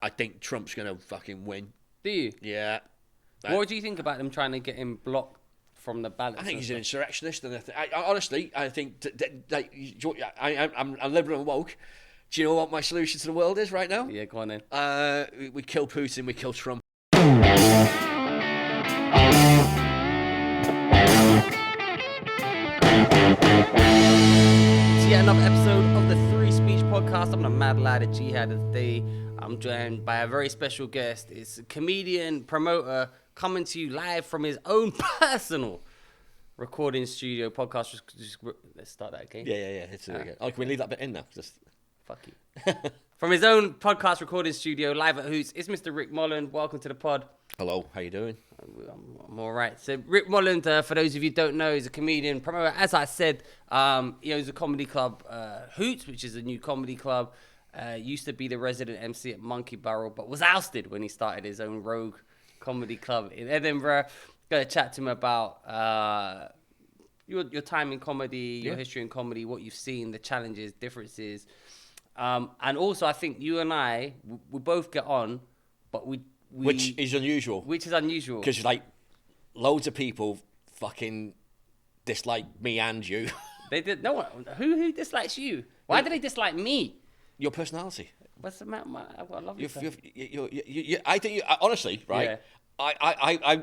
I think Trump's going to fucking win. Do you? Yeah. What do you think about them trying to get him blocked from the ballot? I think he's an insurrectionist, and honestly, I think I'm liberal and woke. Do you know what my solution to the world is right now? Yeah, go on then. We kill Putin, we kill Trump. Yeah, another episode of the Three Speech Podcast. I'm the mad lad of Jihad of the day. I'm joined by a very special guest. It's a comedian, promoter, coming to you live from his own personal recording studio podcast. Let's start that again. Yeah. It's again. Oh, can we leave that bit in now? Just fuck you. From his own podcast recording studio, live at Hoots, it's Mr. Rick Molland. Welcome to the pod. Hello, how you doing? I'm all right. So Rick Molland, for those of you who don't know, is a comedian, promoter. As I said, he owns a comedy club, Hoots, which is a new comedy club. Used to be the resident MC at Monkey Barrel, but was ousted when he started his own rogue comedy club in Edinburgh. Going to chat to him about your time in comedy, your history in comedy, what you've seen, the challenges, differences. And also, I think you and I, we both get on, but which is unusual. Which is unusual. Because, like, loads of people fucking dislike me and you. They did. No one. Who dislikes you? Why do they dislike me? Your personality. What's the matter? I love you. I think, honestly, right? Yeah. I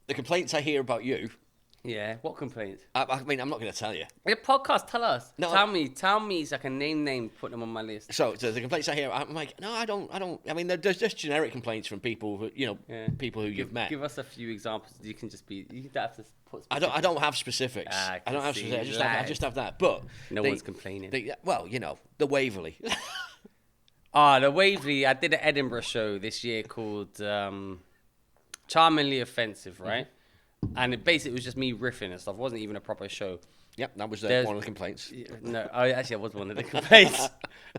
the complaints I hear about you. Yeah. What complaints? I mean, I'm not going to tell you. The podcast. Tell us. No, Tell me so I can name, put them on my list. So the complaints I hear, I'm like, no, I don't. I mean, there's just generic complaints from people who, people who you've met. Give us a few examples. You can just be. You don't have to put. I don't have specifics. I don't have specifics. I just have that. But no one's complaining. Well, the Waverley. The Waverley. I did an Edinburgh show this year called Charmingly Offensive, right? Mm-hmm. And it basically was just me riffing and stuff. It wasn't even a proper show. Yep, that was one of the complaints. No, I was one of the complaints.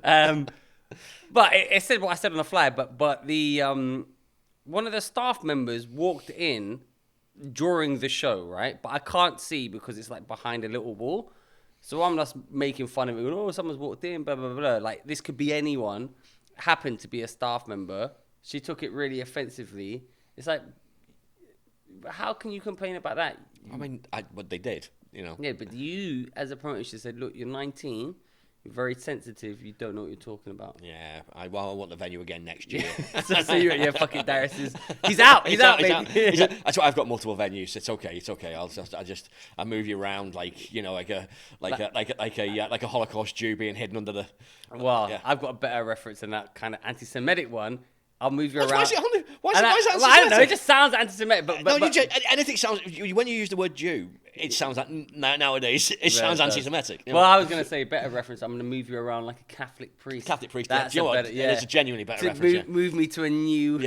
But it said what I said on the fly. But the one of the staff members walked in during the show, right? But I can't see because it's like behind a little wall. So I'm just making fun of it. Oh, someone's walked in, blah, blah, blah. Like, this could be anyone. Happened to be a staff member. She took it really offensively. It's like, how can you complain about that? I mean, what they did, Yeah, but you, as a promoter, should said, look, you're 19, you're very sensitive, you don't know what you're talking about. Yeah, I want the venue again next year. so you're fucking Darius. He's out, baby. That's why I've got multiple venues. It's okay. I'll move you around like a Holocaust Jew being hidden under the. Well, yeah. I've got a better reference than that kind of anti-Semitic one. I'll move you around. Why is it anti-Semitic? I don't know. It just sounds anti-Semitic. But anything sounds. When you use the word Jew, it sounds like nowadays it sounds anti-Semitic. Well, I was going to say better reference. I'm going to move you around like a Catholic priest. That's better. Yeah, it's a genuinely better reference. Move me to a new,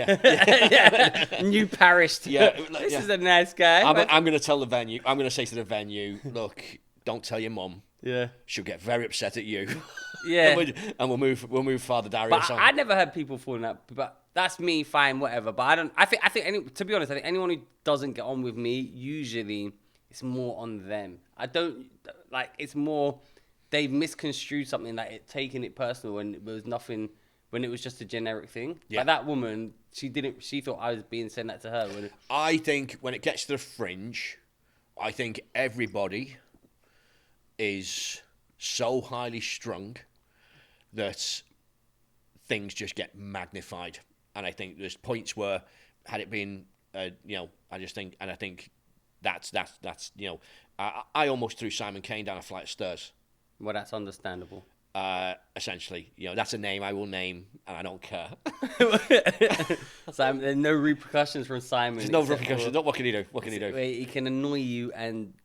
new parish. This is a nice guy. I'm going to tell the venue. I'm going to say to the venue, look, don't tell your mum. Yeah, she'll get very upset at you. Yeah, and we'll move Father Darius on. I never heard people falling out. But that's me, fine, whatever. But I don't. I think to be honest, I think anyone who doesn't get on with me, usually it's more on them. I don't like. It's more they've misconstrued something, like taking it personal, and it was nothing. When it was just a generic thing. Yeah. Like that woman, she thought I was being sent that to her. I think when it gets to the Fringe, I think everybody is so highly strung that things just get magnified. And I think there's points where, had it been, I think that's I almost threw Simon Kane down a flight of stairs. Well, that's understandable. Essentially, that's a name I will name, and I don't care. Simon, there's no repercussions from Simon. There's no repercussions. What can he do? He can annoy you and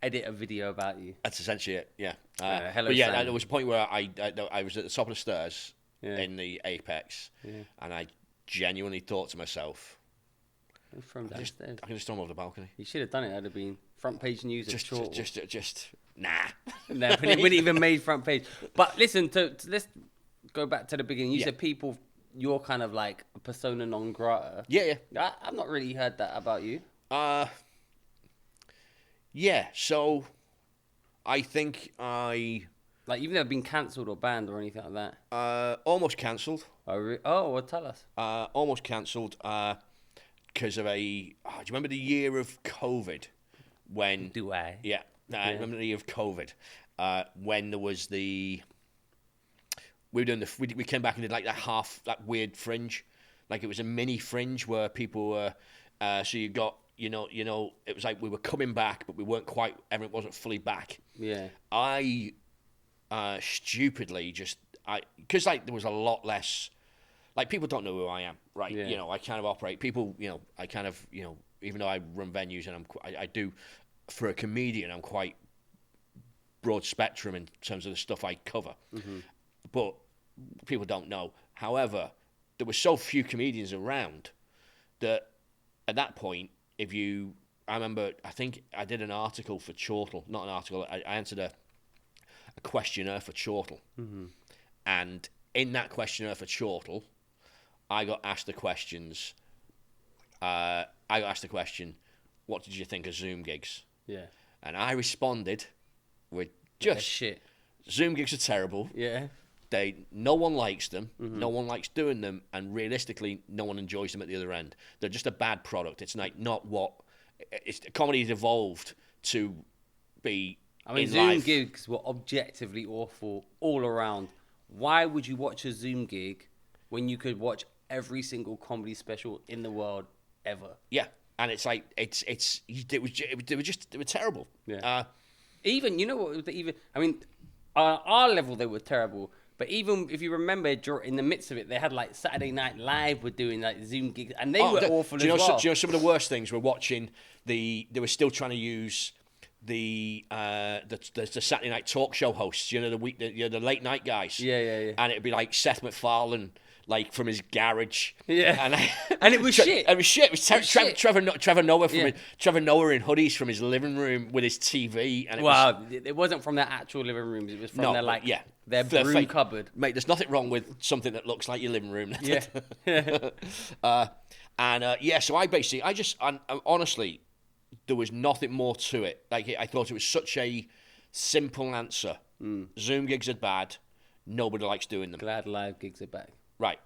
edit a video about you. That's essentially it. Yeah. Hello, but yeah, Simon. there was a point where I was at the top of the stairs in the apex, and I genuinely thought to myself, from downstairs. I can just throw him over the balcony. You should have done it. That'd have been front page news. Just nah. No, but it wouldn't even made front page. But listen, let's go back to the beginning. You said people, you're kind of like a persona non grata. Yeah. I've not really heard that about you. Yeah. So I think I Like, you've never been cancelled or banned or anything like that? Almost cancelled. Well, tell us. Almost cancelled because of a... do you remember the year of COVID? When... Do I? Yeah. I remember the year of COVID. When there was the... We were doing we came back and did like that weird fringe. Like, it was a mini fringe where people were... so you got... You know, it was like we were coming back, but we weren't quite... Everyone wasn't fully back. Yeah. I stupidly just... Because, like, there was a lot less... Like, people don't know who I am, right? Yeah. You know, I kind of operate... People, I kind of, even though I run venues and I do... For a comedian, I'm quite broad spectrum in terms of the stuff I cover. Mm-hmm. But people don't know. However, there were so few comedians around that at that point, I remember, I think I did an article for Chortle. Not an article, I answered a questionnaire for Chortle. Mm-hmm. And in that questionnaire for Chortle, I got asked the questions. I got asked the question, what did you think of Zoom gigs? Yeah. And I responded with just... shit. Zoom gigs are terrible. Yeah. No one likes them. Mm-hmm. No one likes doing them. And realistically, no one enjoys them at the other end. They're just a bad product. It's like not what... Comedy's evolved to be Zoom gigs were objectively awful all around. Why would you watch a Zoom gig when you could watch every single comedy special in the world ever? Yeah. And it's like, they were terrible. Yeah. Even, you know what, our level, they were terrible. But even if you remember, in the midst of it, they had like Saturday Night Live were doing like Zoom gigs, and they were awful as well. Do you know some of the worst things? We're watching they were still trying to use the Saturday night talk show hosts, the late night guys. Yeah. And it'd be like Seth MacFarlane, like from his garage. Yeah. And it was shit. It was shit. It was Trevor Noah Trevor Noah in hoodies from his living room with his TV. And it wasn't from their actual living rooms. It was from their broom fake cupboard. Mate, there's nothing wrong with something that looks like your living room. Yeah. So I honestly, there was nothing more to it. Like, I thought it was such a simple answer. Zoom gigs are bad. Nobody likes doing them. Glad live gigs are back. Right.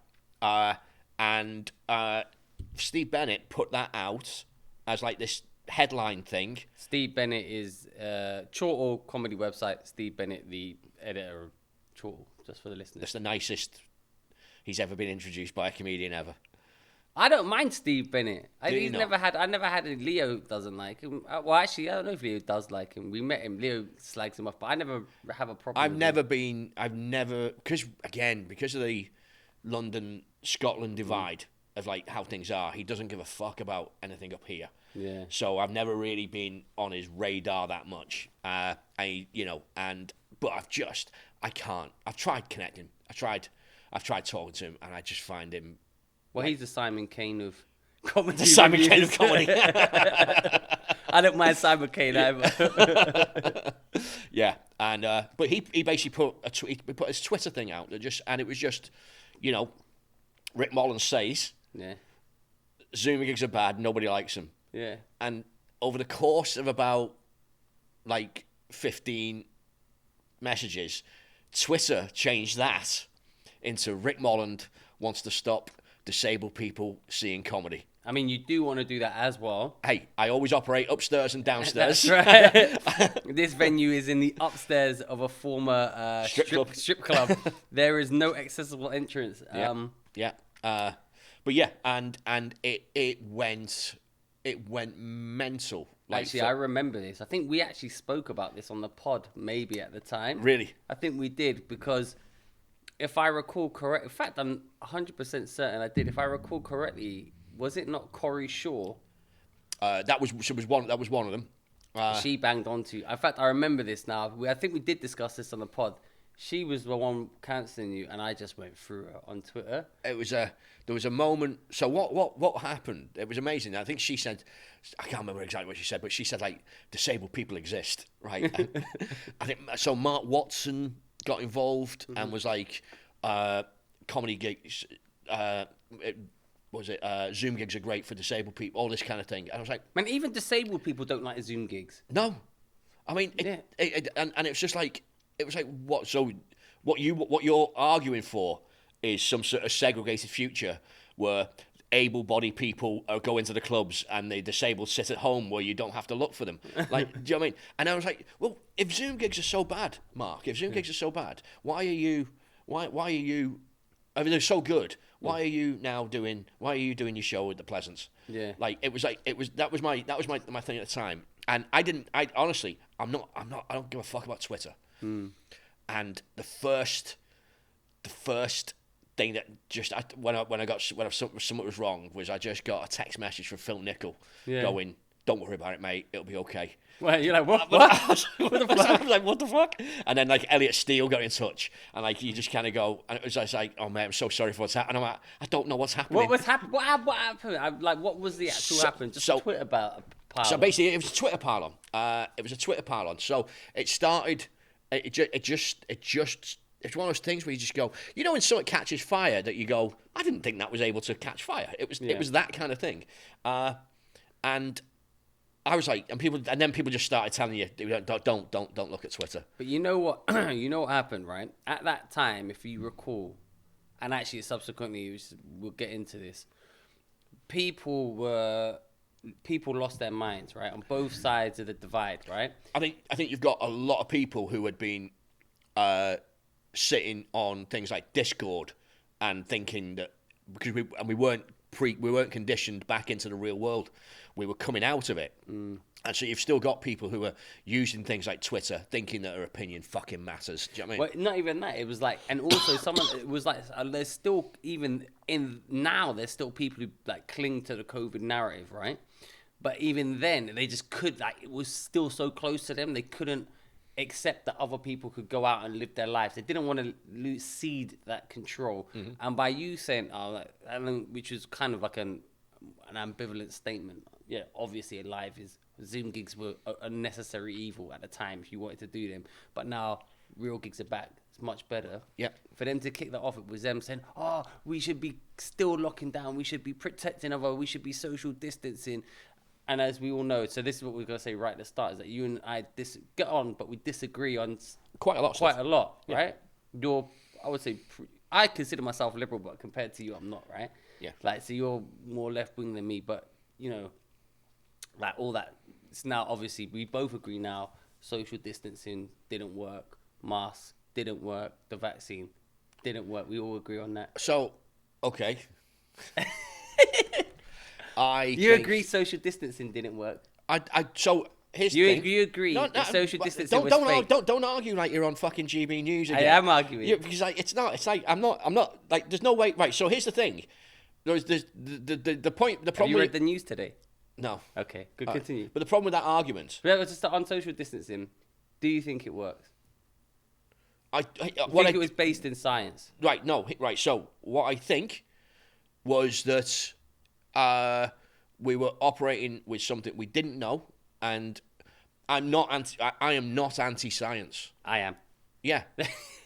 And Steve Bennett put that out as like this headline thing. Steve Bennett is Chortle comedy website. Steve Bennett, the editor of Chortle, just for the listeners. That's the nicest he's ever been introduced by a comedian ever. I don't mind Steve Bennett. I never had a Leo doesn't like him. Well, actually, I don't know if Leo does like him. We met him. Leo slags him off, but I never have a problem. Because of the London Scotland divide of like how things are, he doesn't give a fuck about anything up here. Yeah. So I've never really been on his radar that much. But I can't. I've tried connecting. I've tried talking to him, and I just find him. Well, he's the Simon Kane of comedy. The Simon Kane of comedy. I don't mind Simon Kane either. Yeah, and but he basically put his Twitter thing out and it was just, Rick Molland says, yeah, Zoom gigs are bad, nobody likes them. Yeah, and over the course of about like 15 messages, Twitter changed that into Rick Molland wants to stop disabled people seeing comedy. I mean, you do want to do that as well. Hey, I always operate upstairs and downstairs. That's right. This venue is in the upstairs of a former strip club. There is no accessible entrance. And it went mental. Actually, I remember this. I think we actually spoke about this on the pod, maybe at the time. Really? I think we did, because if I recall correct, in fact, I'm 100% certain I did. If I recall correctly, was it not Corey Shaw? That was one of them. She banged onto. In fact, I remember this now. I think we did discuss this on the pod. She was the one cancelling you, and I just went through her on Twitter. There was a moment. So what happened? It was amazing. I think she said, I can't remember exactly what she said, but she said like disabled people exist, right? I think so. Mark Watson got involved and was like, comedy gigs. Zoom gigs are great for disabled people, all this kind of thing. And I was like, man, even disabled people don't like Zoom gigs. No, I mean, and it was just like, it was like, what? So what you're arguing for is some sort of segregated future where able-bodied people go into the clubs and the disabled sit at home where you don't have to look for them. Like, do you know what I mean? And I was like, well, if Zoom gigs are so bad, Mark, if Zoom gigs are so bad, why are you? I mean, they're so good. Why are you doing your show at the Pleasance? Yeah. Like that was my thing at the time. And I honestly, I don't give a fuck about Twitter. And the first thing that just when something was wrong was I just got a text message from Phil Nicol going, "Don't worry about it, mate. It'll be okay." Well, you're like, what? What? What the fuck? I was like, what the fuck? And then like Elliot Steele got in touch, and like you just kind of go, and it was just like, oh man, I'm so sorry for what's happening. I'm like, I don't know what's happening. What happened? Like, what was the actual happen? Just a Twitter pylon. So basically, it was a Twitter pylon. So it started. It's one of those things where you just go, you know, when something catches fire, that you go, I didn't think that was able to catch fire. It was that kind of thing, and I was like, and then people just started telling you, don't look at Twitter. But you know what? You know what happened, right? At that time, if you recall, and actually subsequently, we'll get into this. People lost their minds, right, on both sides of the divide, right? I think you've got a lot of people who had been sitting on things like Discord and thinking that because we weren't conditioned back into the real world, we were coming out of it. And so you've still got people who are using things like Twitter thinking that their opinion fucking matters. Do you know what I mean? Well, not even that. It was like, and also it was like, there's still, even there's still people who like cling to the COVID narrative, right? But even then, they just it was still so close to them, they couldn't accept that other people could go out and live their lives. They didn't want to cede that control. Mm-hmm. And by you saying, which was kind of like an ambivalent statement, yeah, obviously Zoom gigs were a necessary evil at the time if you wanted to do them. But now real gigs are back. It's much better. Yeah. For them to kick that off, it was them saying, we should be still locking down. We should be protecting we should be social distancing. And as we all know, so this is what we're going to say right at the start, is that you and I get on, but we disagree on quite a lot, right? I would say, I consider myself liberal, but compared to you, I'm not, right? Yeah. Like, so you're more left-wing than me, but, you know, like all that, it's now obviously, we both agree now, social distancing didn't work, masks didn't work, the vaccine didn't work. We all agree on that. So, okay. You agree social distancing didn't work? So here's the thing. You agree that social distancing was fake? Don't argue like you're on fucking GB News again. I am arguing. Because it's like I'm not like there's no way. Right. So here's the thing. There's the point. The problem. Have you read the news today? No. Okay. Good. Continue. But the problem with that argument. But just on social distancing, do you think it works? I think it was based in science. Right. No. Right. So what I think was that. We were operating with something we didn't know, and I am not anti-science. I am. Yeah.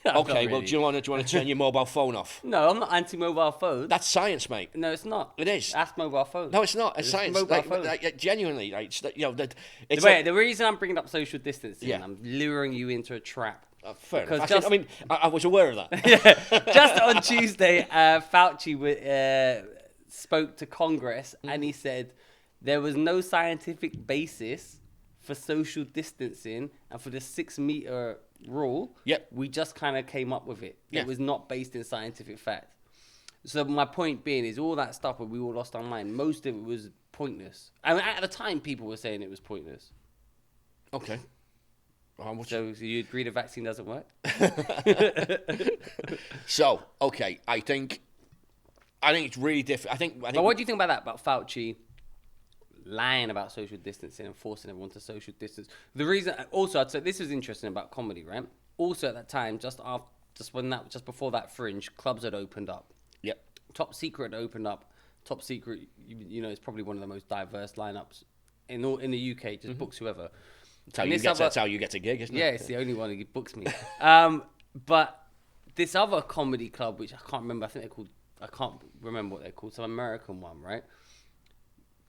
Okay. Really. Well, do you want to turn your mobile phone off? No, I'm not anti-mobile phone. That's science, mate. No, it's not. It is. That's mobile phone. No, it's not. It's science. Mobile phone. Genuinely, the reason I'm bringing up social distancing, I'm luring you into a trap. Fair enough. I was aware of that. Yeah. Just on Tuesday, Fauci spoke to Congress and he said there was no scientific basis for social distancing and for the 6 meter rule. Yep. We just kind of came up with it. Yeah. It was not based in scientific fact. So my point being is all that stuff where we all lost our mind, most of it was pointless. I mean, at the time, people were saying it was pointless. Okay. So you agree the vaccine doesn't work? So, okay, I think it's really different. I think. But what do you think about that? About Fauci lying about social distancing and forcing everyone to social distance? The reason, also, I'd say this is interesting about comedy, right? Also, at that time, just before that Fringe, clubs had opened up. Yep. Top Secret had opened up. Top Secret, you know, is probably one of the most diverse lineups in the UK. Just books whoever. That's how you get a gig, isn't it? Yeah, it's the only one who books me. But this other comedy club, which I can't remember, I can't remember what they're called, some American one, right?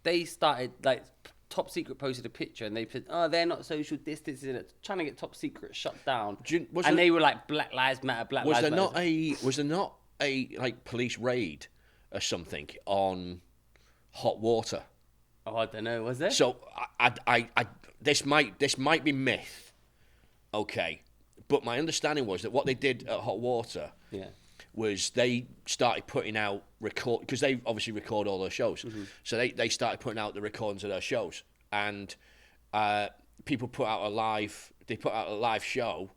They started, like, Top Secret posted a picture and they put, oh, they're not social distancing, trying to get Top Secret shut down. They were like, Black Lives Matter, Black Lives Matter. Was there not a like police raid or something on hot water? Oh, I don't know. Was there? So this might be myth, okay, but my understanding was that what they did at hot water, was they started putting out because they obviously record all their shows, so they started putting out the recordings of their shows, and people put out a live show,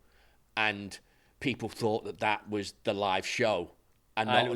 and people thought that was the live show. And then they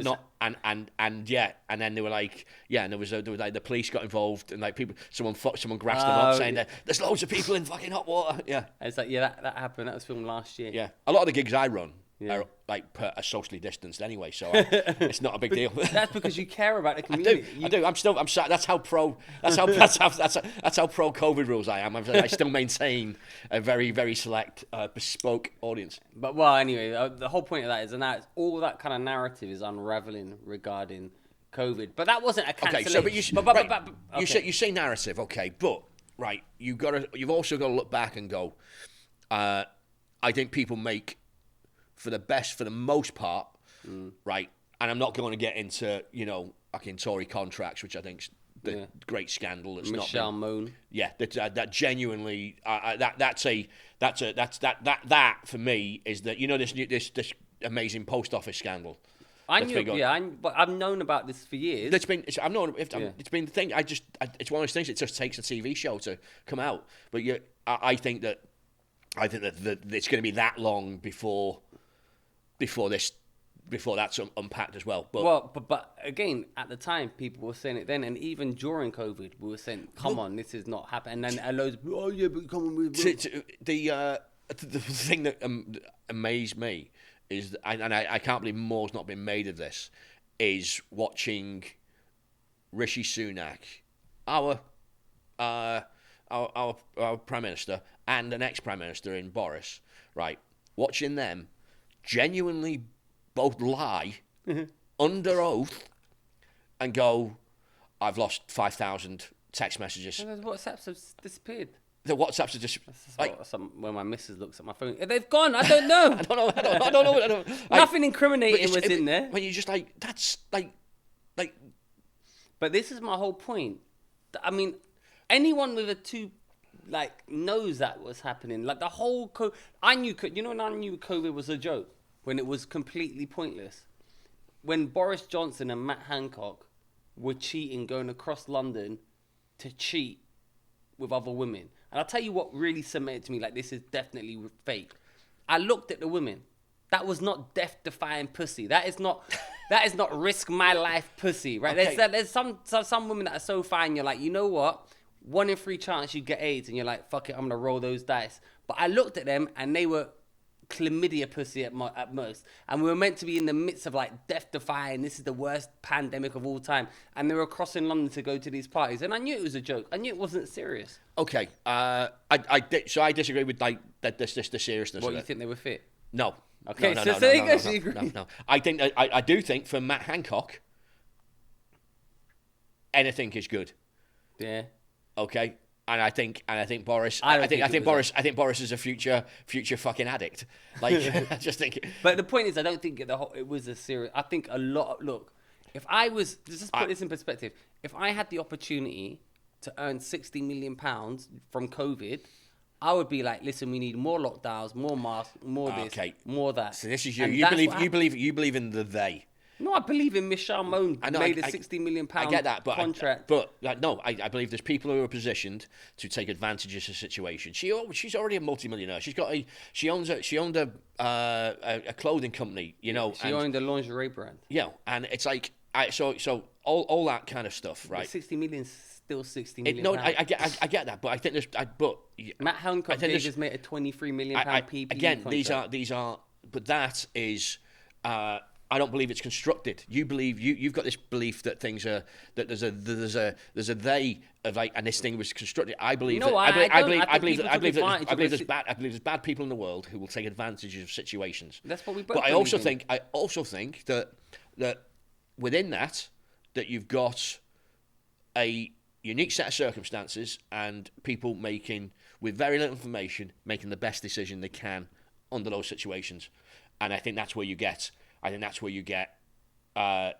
were like, and there was like the police got involved, and like someone grasped them up saying that there's loads of people in fucking hot water. Yeah, and it's like that happened. That was filmed last year. Yeah, a lot of the gigs I run are like are socially distanced anyway, so it's not a big deal. That's because you care about the community. I do. I'm sorry. That's how pro COVID rules I am. I still maintain a very, very select, bespoke audience. But well, anyway, the whole point of that is, and that all that kind of narrative is unraveling regarding COVID. But that wasn't a cancellation. Okay, so you say narrative, okay, but right, you've also got to look back and go. I think people make, for the most part, right. And I'm not going to get into fucking Tory contracts, which I think's the great scandal. That's Michelle Moan. Yeah, that genuinely that for me is that this amazing post office scandal. But I've known about this for years. It's been the thing. It's one of those things. It just takes a TV show to come out. But I think that it's going to be that long before that's unpacked as well. But again, at the time, people were saying it then, and even during COVID, we were saying, "Come on, this is not happening." And then loads of people, "Oh yeah, but come on." The thing that amazed me is, and I can't believe more's not been made of this, is watching Rishi Sunak, our Prime Minister, and an ex-Prime Minister in Boris, right? Watching them genuinely both lie under oath and go, I've lost 5,000 text messages. And the WhatsApps have disappeared. The WhatsApps are just when my missus looks at my phone, they've gone. I don't know. I don't know. Nothing incriminating was in there. When you're just like, that's like. But this is my whole point. I mean, anyone with knows that was happening. Like the whole I knew COVID was a joke when it was completely pointless. When Boris Johnson and Matt Hancock were cheating, going across London to cheat with other women. And I'll tell you what really cemented to me, like, this is definitely fake. I looked at the women. That was not death-defying pussy. That is not risk my life pussy, right? Okay. There's some women that are so fine, you're like, you know what? 1 in 3 chance you get AIDS, and you're like, fuck it, I'm gonna roll those dice. But I looked at them, and they were chlamydia pussy at most, and we were meant to be in the midst of like death-defying, this is the worst pandemic of all time, and they were crossing London to go to these parties, and I knew it was a joke. I knew it wasn't serious. Okay, I disagree with like the seriousness. What, you think they were fit? No. Okay, no. I think I do think for Matt Hancock, anything is good. Yeah. Okay. And I think Boris. I think Boris is a future fucking addict. Like, I just think. But the point is, I don't think it was a serious. I think a lot. Look, if I was, just put this in perspective. If I had the opportunity to earn £60 million from COVID, I would be like, listen, we need more lockdowns, more masks, more this, more that. So this is you. You believe in the they. No, I believe in Michelle Moan made a £60 million contract. But I believe there's people who are positioned to take advantage of the situation. She's already a multimillionaire. She owned a clothing company, you know. She owned a lingerie brand. Yeah, and it's like so all that kind of stuff, right? But 60 million is still 60 million. I get that, but I think there's Matt Hancock gave his mate a £23 million PPE again, contract. these are, but that is. I don't believe it's constructed. You've got this belief that things are that there's a they of like, and this thing was constructed. I believe there's bad people in the world who will take advantage of situations. That's what we both. But I also think that within that you've got a unique set of circumstances and people making, with very little information, making the best decision they can under those situations. And I think that's where you get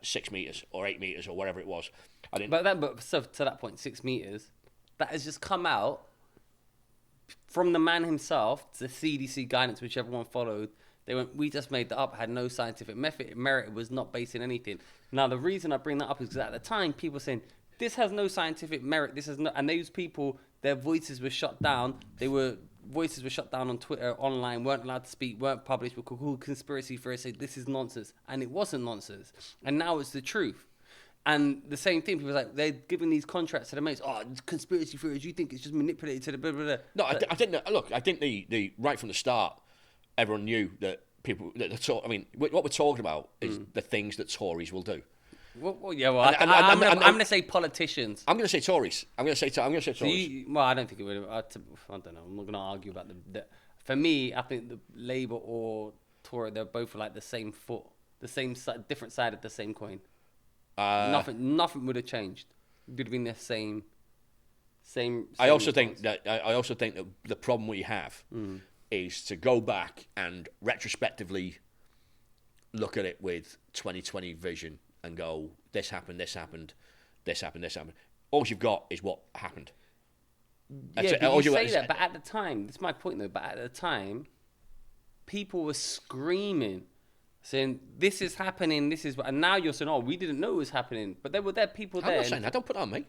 6 meters or 8 meters or whatever it was. But so to that point, 6 meters, that has just come out from the man himself, the CDC guidance, which everyone followed. They went, we just made that up, had no scientific merit, it was not based in anything. Now, the reason I bring that up is because at the time, people were saying, this has no scientific merit, and those people, their voices were shut down. Voices were shut down on Twitter, online, weren't allowed to speak, weren't published, were called conspiracy theorists, say this is nonsense. And it wasn't nonsense. And now it's the truth. And the same thing, people are like, they're giving these contracts to the mates. Oh, conspiracy theories, you think it's just manipulated to the blah, blah, blah. No, I think the right from the start, everyone knew that what we're talking about is the things that Tories will do. I'm going to say politicians. I'm going to say Tories. I'm going to say Tories. I don't think it would. I don't know. I'm not going to argue about the. For me, I think the Labour or Tory, they're both like the same foot, the same side, different side of the same coin. Nothing would have changed. It would have been the same. I also think that the problem we have is to go back and retrospectively look at it with 2020 vision and go, this happened. All you've got is what happened. Yeah, but you say that, but at the time, this is my point though, but at the time, people were screaming, saying, this is happening, and now you're saying, oh, we didn't know it was happening. But there were people there. I'm not saying that, don't put it on me.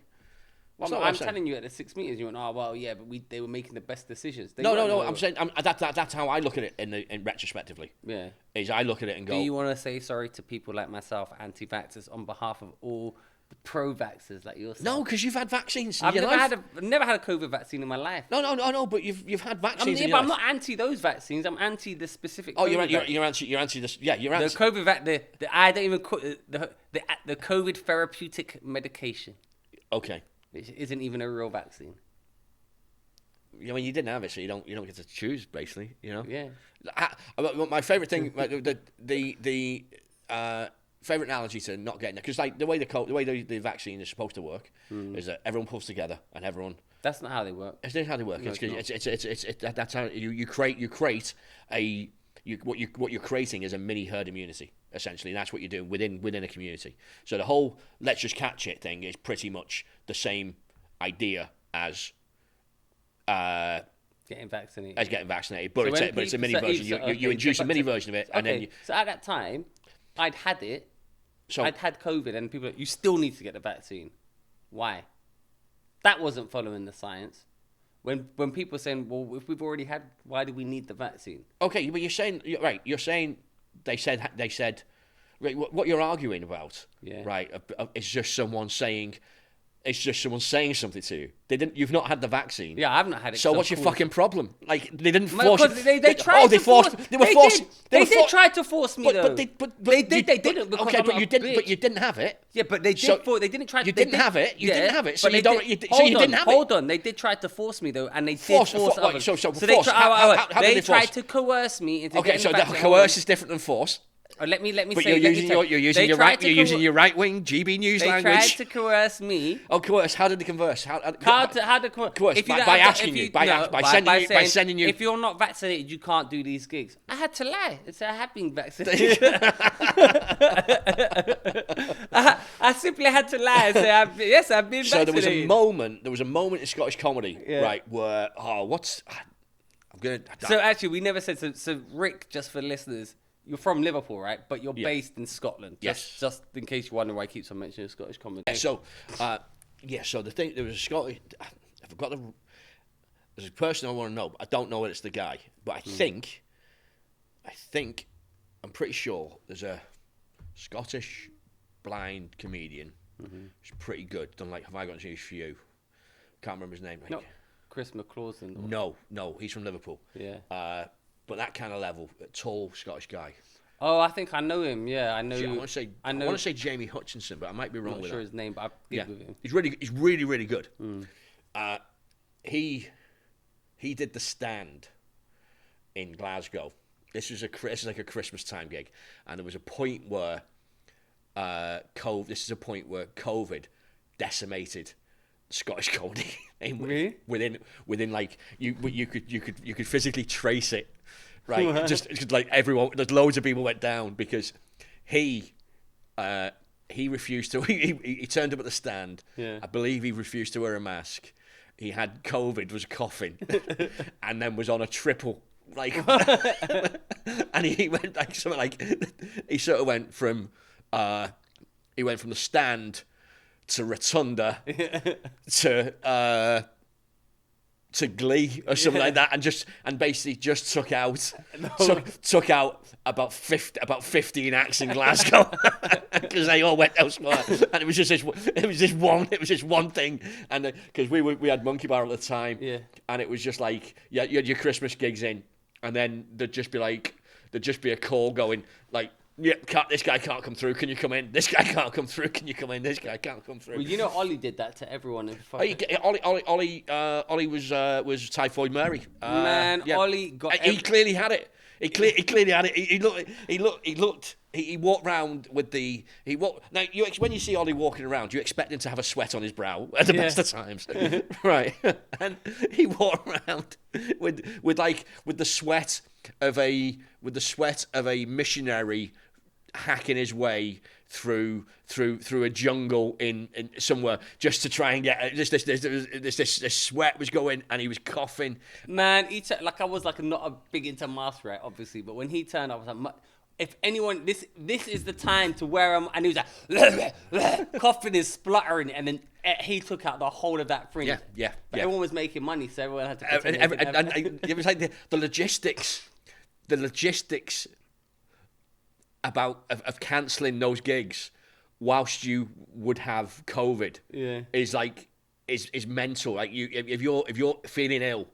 Well, I'm telling you at the 6 meters, you went, oh, well, yeah, but they were making the best decisions. No, I'm saying, that's how I look at it in retrospectively. Yeah. Is I look at it and go... Do you want to say sorry to people like myself, anti-vaxxers, on behalf of all the pro-vaxxers like yourself? No, because you've had vaccines I've never had a COVID vaccine in my life. No, but you've had vaccines I'm not anti those vaccines. I'm anti the specific. Oh, you're anti this. Yeah, you're anti the COVID I don't even call the COVID therapeutic medication. Okay. Which isn't even a real vaccine. I mean, you didn't have it, so you don't get to choose, basically. You know. Yeah. My favorite thing, the favorite analogy to not getting it, because like the way the vaccine is supposed to work is that everyone pulls together and everyone. That's not how they work. It's not how they work. No, that's how you create what you're creating is a mini herd immunity, essentially. And that's what you're doing within a community. So the whole let's just catch it thing is pretty much the same idea as getting vaccinated. But it's a mini version. You induce a mini version of it, and then. So at that time, I'd had it. So I'd had COVID, and people were like, you still need to get the vaccine. Why? That wasn't following the science. When people are saying, well, if we've already had, why do we need the vaccine? Okay, but you're saying they said right, what you're arguing about, right, is just someone saying something to you. You've not had the vaccine. Yeah, I've not had it. So what's your fucking problem? Like they didn't force you. They tried to force me. They did try to force me though. But they didn't. Because okay, but you didn't. But you didn't have it. Yeah, but they did. They didn't try. You didn't have it. You didn't have it. So you don't. So you didn't have it. Hold on. They did try to force me though, and they did force others. So they tried to coerce me into. Okay, so coerce is different than force. Let me but say. You're using your right wing GB News language. They tried to coerce me. Oh, coerce! How did they converse? How to coerce? By sending you. If you're not vaccinated, you can't do these gigs. I had to lie and say I have been vaccinated. I simply had to lie and say I've been vaccinated. So there was a moment in Scottish comedy, right, where So actually, we never said so. Rick, just for listeners. You're from Liverpool, right? But you're based in Scotland. Just in case you wonder why I keep on mentioning Scottish comedy. So the thing, there was a Scottish... I forgot there's a person I want to know, but I don't know whether it's the guy. But I think, I'm pretty sure there's a Scottish blind comedian who's pretty good. Done like Have I Got News for You? Can't remember his name. No, Chris McClawson. No, he's from Liverpool. Yeah. But that kind of level, a tall Scottish guy. Oh, I think I know him. Yeah, I know. I want to say Jamie Hutchinson, but I might be wrong. I'm not sure his name, but I've with him. He's really, really good. He did The Stand in Glasgow. This is like a Christmas time gig, and there was a point where COVID decimated Scottish comedy. Really? Within like you could physically trace it, right? just like everyone, there's loads of people went down because he refused to. He turned up at the stand. Yeah. I believe he refused to wear a mask. He had COVID, was coughing, and then was on a triple. Like, and he went like something like he sort of went from the stand to Rotunda to Glee or something like that, and basically just took out about 15 acts in Glasgow because they all went elsewhere, and it was just one thing, and because we had Monkey Bar at the time, and it was just like you had your Christmas gigs in, and then there'd just be a call going like, yeah, this guy can't come through. Can you come in? This guy can't come through. Can you come in? This guy can't come through. Well, you know, Ollie did that to everyone. Ollie was Typhoid Mary. Ollie got. He clearly had it. He clearly had it. He walked round with the. Now, when you see Ollie walking around, you expect him to have a sweat on his brow at the best of times, right? And he walked around with the sweat of a missionary hacking his way through a jungle in somewhere just to try and get this sweat was going, and he was coughing. Man, I was like not a big into masks, right? Obviously, but when he turned, I was like, if anyone, this is the time to wear them, and he was like coughing and spluttering, and then he took out the whole of that Fringe. Yeah. But everyone was making money, so everyone had to. And it was like the logistics of cancelling those gigs whilst you would have COVID is mental. Like if you're feeling ill,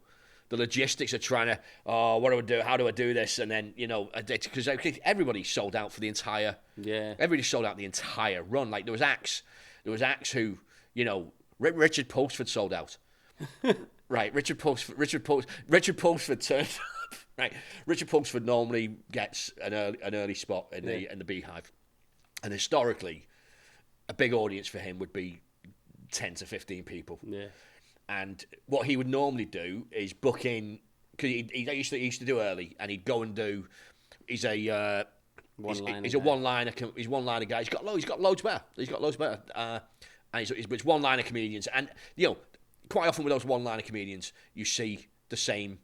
the logistics are trying to, what do I do? How do I do this? And then, because everybody sold out for the entire run. Like there was acts who, Richard Postford sold out. Right, Richard Postford turned up. Right, Richard Postford normally gets an early spot in the Beehive, and historically, a big audience for him would be 10 to 15 people. Yeah. And what he would normally do is book in, because he used to do early, and he'd go and do. He's a one-liner guy. He's got loads better. And it's one-liner comedians, and quite often with those one-liner comedians, you see the same.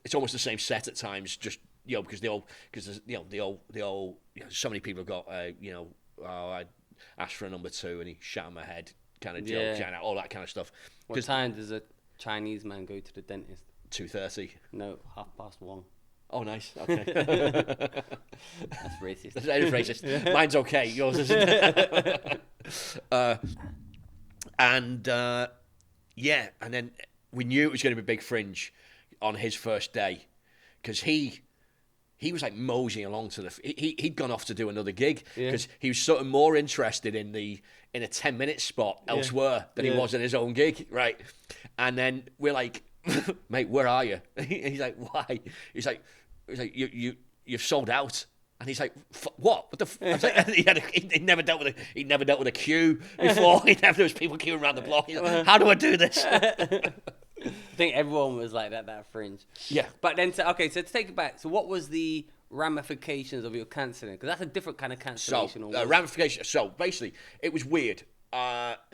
It's almost the same set at times, just because so many people have got I asked for a number 2 and he shat on my head kind of joke, all that kind of stuff. What time does a Chinese man go to the dentist? 2:30. No, 1:30. Oh, nice. Okay. That's racist. That's racist. Mine's okay. Yours isn't. And then we knew it was going to be a big Fringe on his first day, because he was like moseying along to he'd gone off to do another gig because he was sort of more interested in a 10-minute spot elsewhere than he was in his own gig, right? And then we're like, mate, where are you? He's like, why? He's like you've sold out. And he's like, what? What the? I was like, he'd never dealt with a queue before. There was people queuing around the block. He's like, how do I do this? I think everyone was like that Fringe. Yeah. But then, so to take it back, so what was the ramifications of your cancelling? Because that's a different kind of cancellation. Ramifications. So basically, it was weird. I had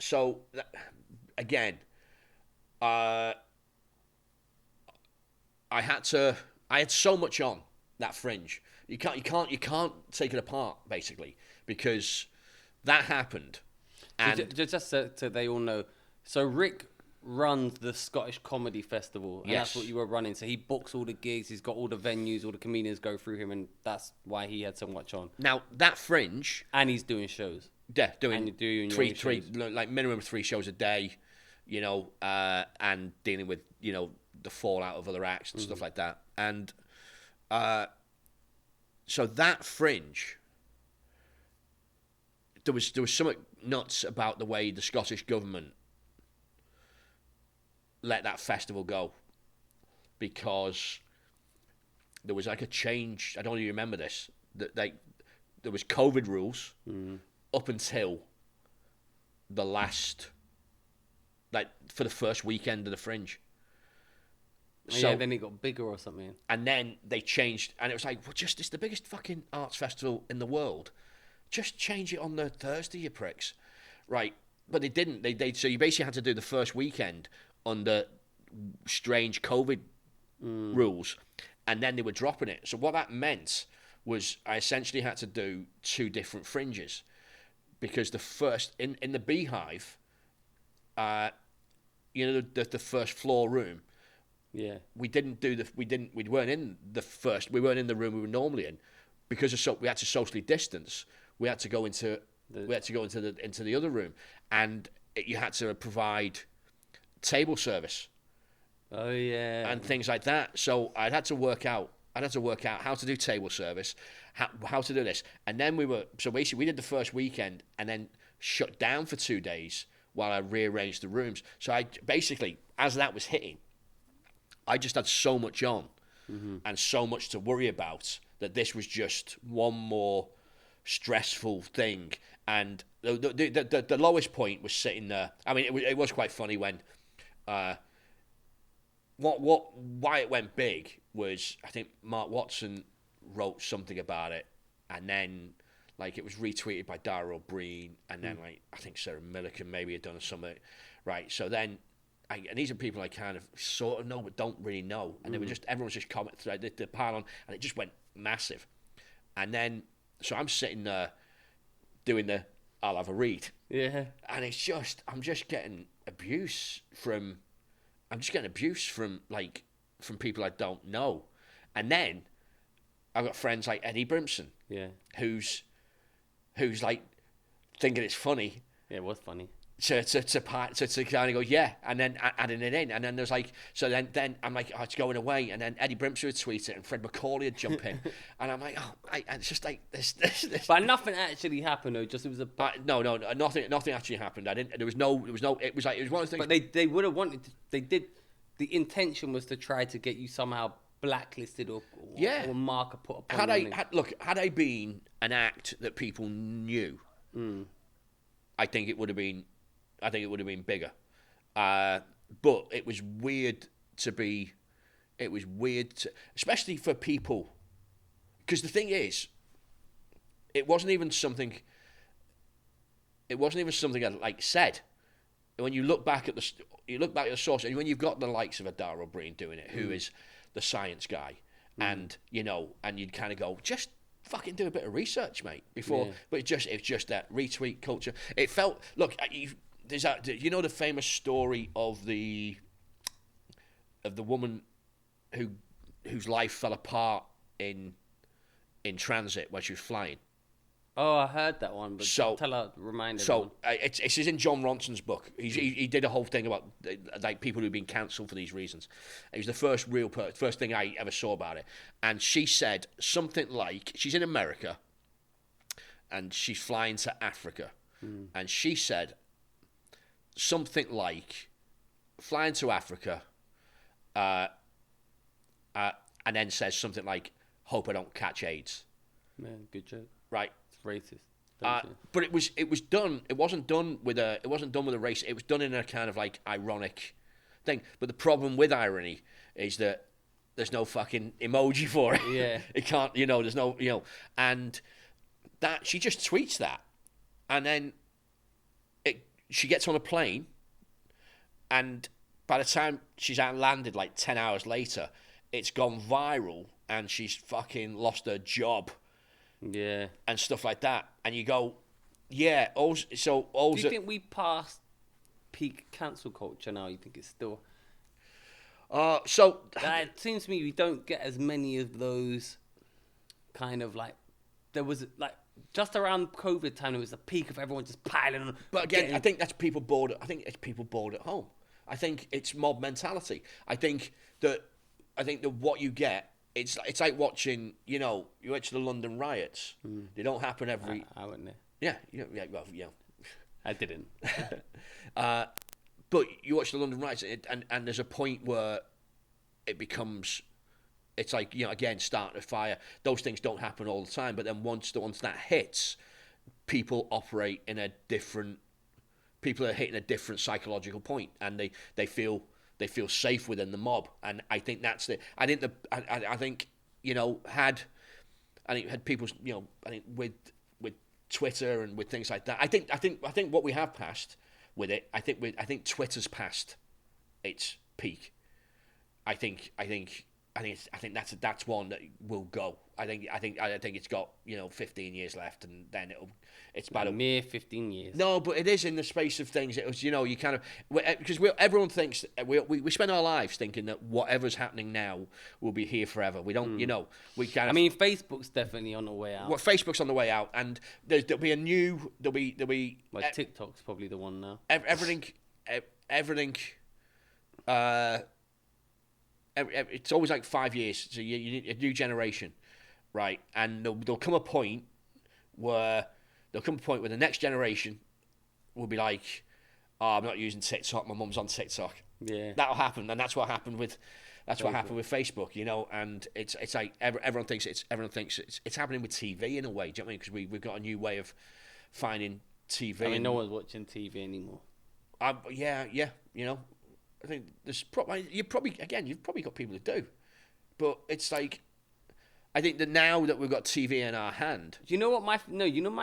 so much on that Fringe. You can't take it apart, basically, because that happened. And just so they all know, so Rick runs the Scottish Comedy Festival, and that's what you were running. So he books all the gigs, he's got all the venues, all the comedians go through him, and that's why he had so much on. Now that Fringe, and he's doing shows. Yeah, doing three shows. Like minimum 3 shows a day, and dealing with the fallout of other acts and stuff like that, and so that Fringe, there was something nuts about the way the Scottish government let that festival go, because there was like a change. I don't know if you remember this. That there was COVID rules up until the last like for the first weekend of the Fringe. So, yeah, then it got bigger or something. And then they changed, and it was like, well, just it's the biggest fucking arts festival in the world. Just change it on the Thursday, you pricks, right? But they didn't. They so you basically had to do the first weekend under strange COVID rules, and then they were dropping it. So what that meant was I essentially had to do 2 different Fringes, because the first in the Beehive, the first floor room. Yeah. We weren't in the room we were normally in, because we had to socially distance. We had to go into the other room, and you had to provide table service. Oh yeah. And things like that. So I had to work out how to do table service, how to do this, and then we did the first weekend and then shut down for 2 days while I rearranged the rooms. So I basically, as that was hitting, I just had so much on and so much to worry about that this was just one more stressful thing. And the lowest point was sitting there. I mean, it was quite funny when why it went big was, I think Mark Watson wrote something about it, and then like it was retweeted by Dara O'Brien, and then like I think Sarah Millican maybe had done something, right? So then. And these are people I kind of sort of know but don't really know, and they were just everyone's just commenting, the pile on, and it just went massive. And then so I'm sitting there doing the I'll have a read, and it's just I'm just getting abuse from people I don't know, and then I've got friends like Eddie Brimson, who's like thinking it's funny. Yeah, it was funny. To kind of go, yeah, and then adding it in, and then there's like, so then I'm like, oh, it's going away, and then Eddie Brimson would tweet it, and Fred McCauley would jump in, and I'm like, it's just like this. But nothing actually happened, though. Just it was a. No, nothing actually happened. There was no. It was one of the things. But they would have wanted. They did. The intention was to try to get you somehow blacklisted or marker put upon. Had I been an act that people knew, I think it would have been bigger. But it was weird especially for people, because the thing is, it wasn't even something I like said. When you look back at the source, and when you've got the likes of a Dara O'Brien doing it, who is the science guy, and and you'd kind of go, just fucking do a bit of research, mate, before. But it's just that retweet culture. It felt, look, there's that, the famous story of the woman whose life fell apart in transit when she was flying. Oh, I heard that one, but remind everyone. So it's in John Ronson's book. He did a whole thing about like people who've been cancelled for these reasons. It was the first thing I ever saw about it. And she said something like, she's in America, and she's flying to Africa, and she said something like, flying to Africa, and then says something like, hope I don't catch AIDS. Man, good joke. Right. It's racist. But it was done. It wasn't done with a race. It was done in a kind of like ironic thing. But the problem with irony is that there's no fucking emoji for it. Yeah. It can't. There's no. And that she just tweets that, and then she gets on a plane, and by the time she's out and landed, like 10 hours later, it's gone viral, and she's fucking lost her job. Yeah. And stuff like that. And you go, yeah. Do you think we passed peak cancel culture now? You think it's still... it seems to me we don't get as many of those kind of like... There was like... Just around COVID time, there was a peak of everyone just piling on. But again, I think that's people bored. I think it's people bored at home. I think it's mob mentality. I think that what you get... It's like watching, you watch the London riots. They don't happen every... I went there. Yeah. I didn't. But you watch the London riots, and there's a point where it becomes... It's like, again, starting a fire. Those things don't happen all the time, but then once that hits, people operate in a different people are hitting a different psychological point, and they feel safe within the mob. And I think that's the. I think had people, I think with Twitter and with things like that. I think what we have passed with it. I think Twitter's passed its peak. I think that's one that will go. I think it's got 15 years left, and then it's about a mere 15 years. No, but it is in the space of things. It was you kind of because everyone thinks we spend our lives thinking that whatever's happening now will be here forever. We don't we kind of. I mean, Facebook's definitely on the way out. Well, Facebook's on the way out, and there'll be a new there'll be. Well, TikTok's probably the one now. Everything. It's always like 5 years, so you need a new generation, right? And there'll come a point where the next generation will be like, "Oh, I'm not using TikTok. My mum's on TikTok." Yeah, that'll happen, and that's what happened with Facebook, And it's like everyone thinks it's happening with TV in a way. Do you know what I mean? Because we've got a new way of finding TV. I mean, no one's watching TV anymore. Yeah. I think there's you've probably got people that do, but it's like I think that now that we've got TV in our hand. Do you know what my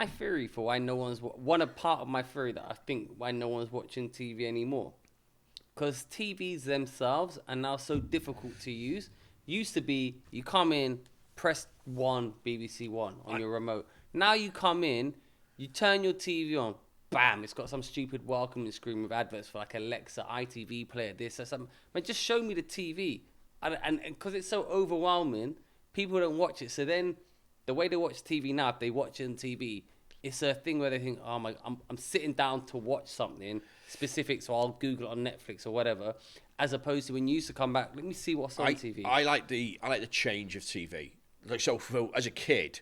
theory for why no one's a part of my theory that I think why no one's watching TV anymore? Because TVs themselves are now so difficult to use. Used to be you come in, press BBC One on your remote. Now you come in, you turn your TV on. Bam! It's got some stupid welcoming screen with adverts for like Alexa, ITV player, this or something. Man, just show me the TV, and because it's so overwhelming, people don't watch it. So then, the way they watch TV now, if they watch it on TV, it's a thing where they think, "Oh my, I'm sitting down to watch something specific, so I'll Google it on Netflix or whatever." As opposed to when you used to come back, let me see what's on TV. I like the change of TV. Like as a kid,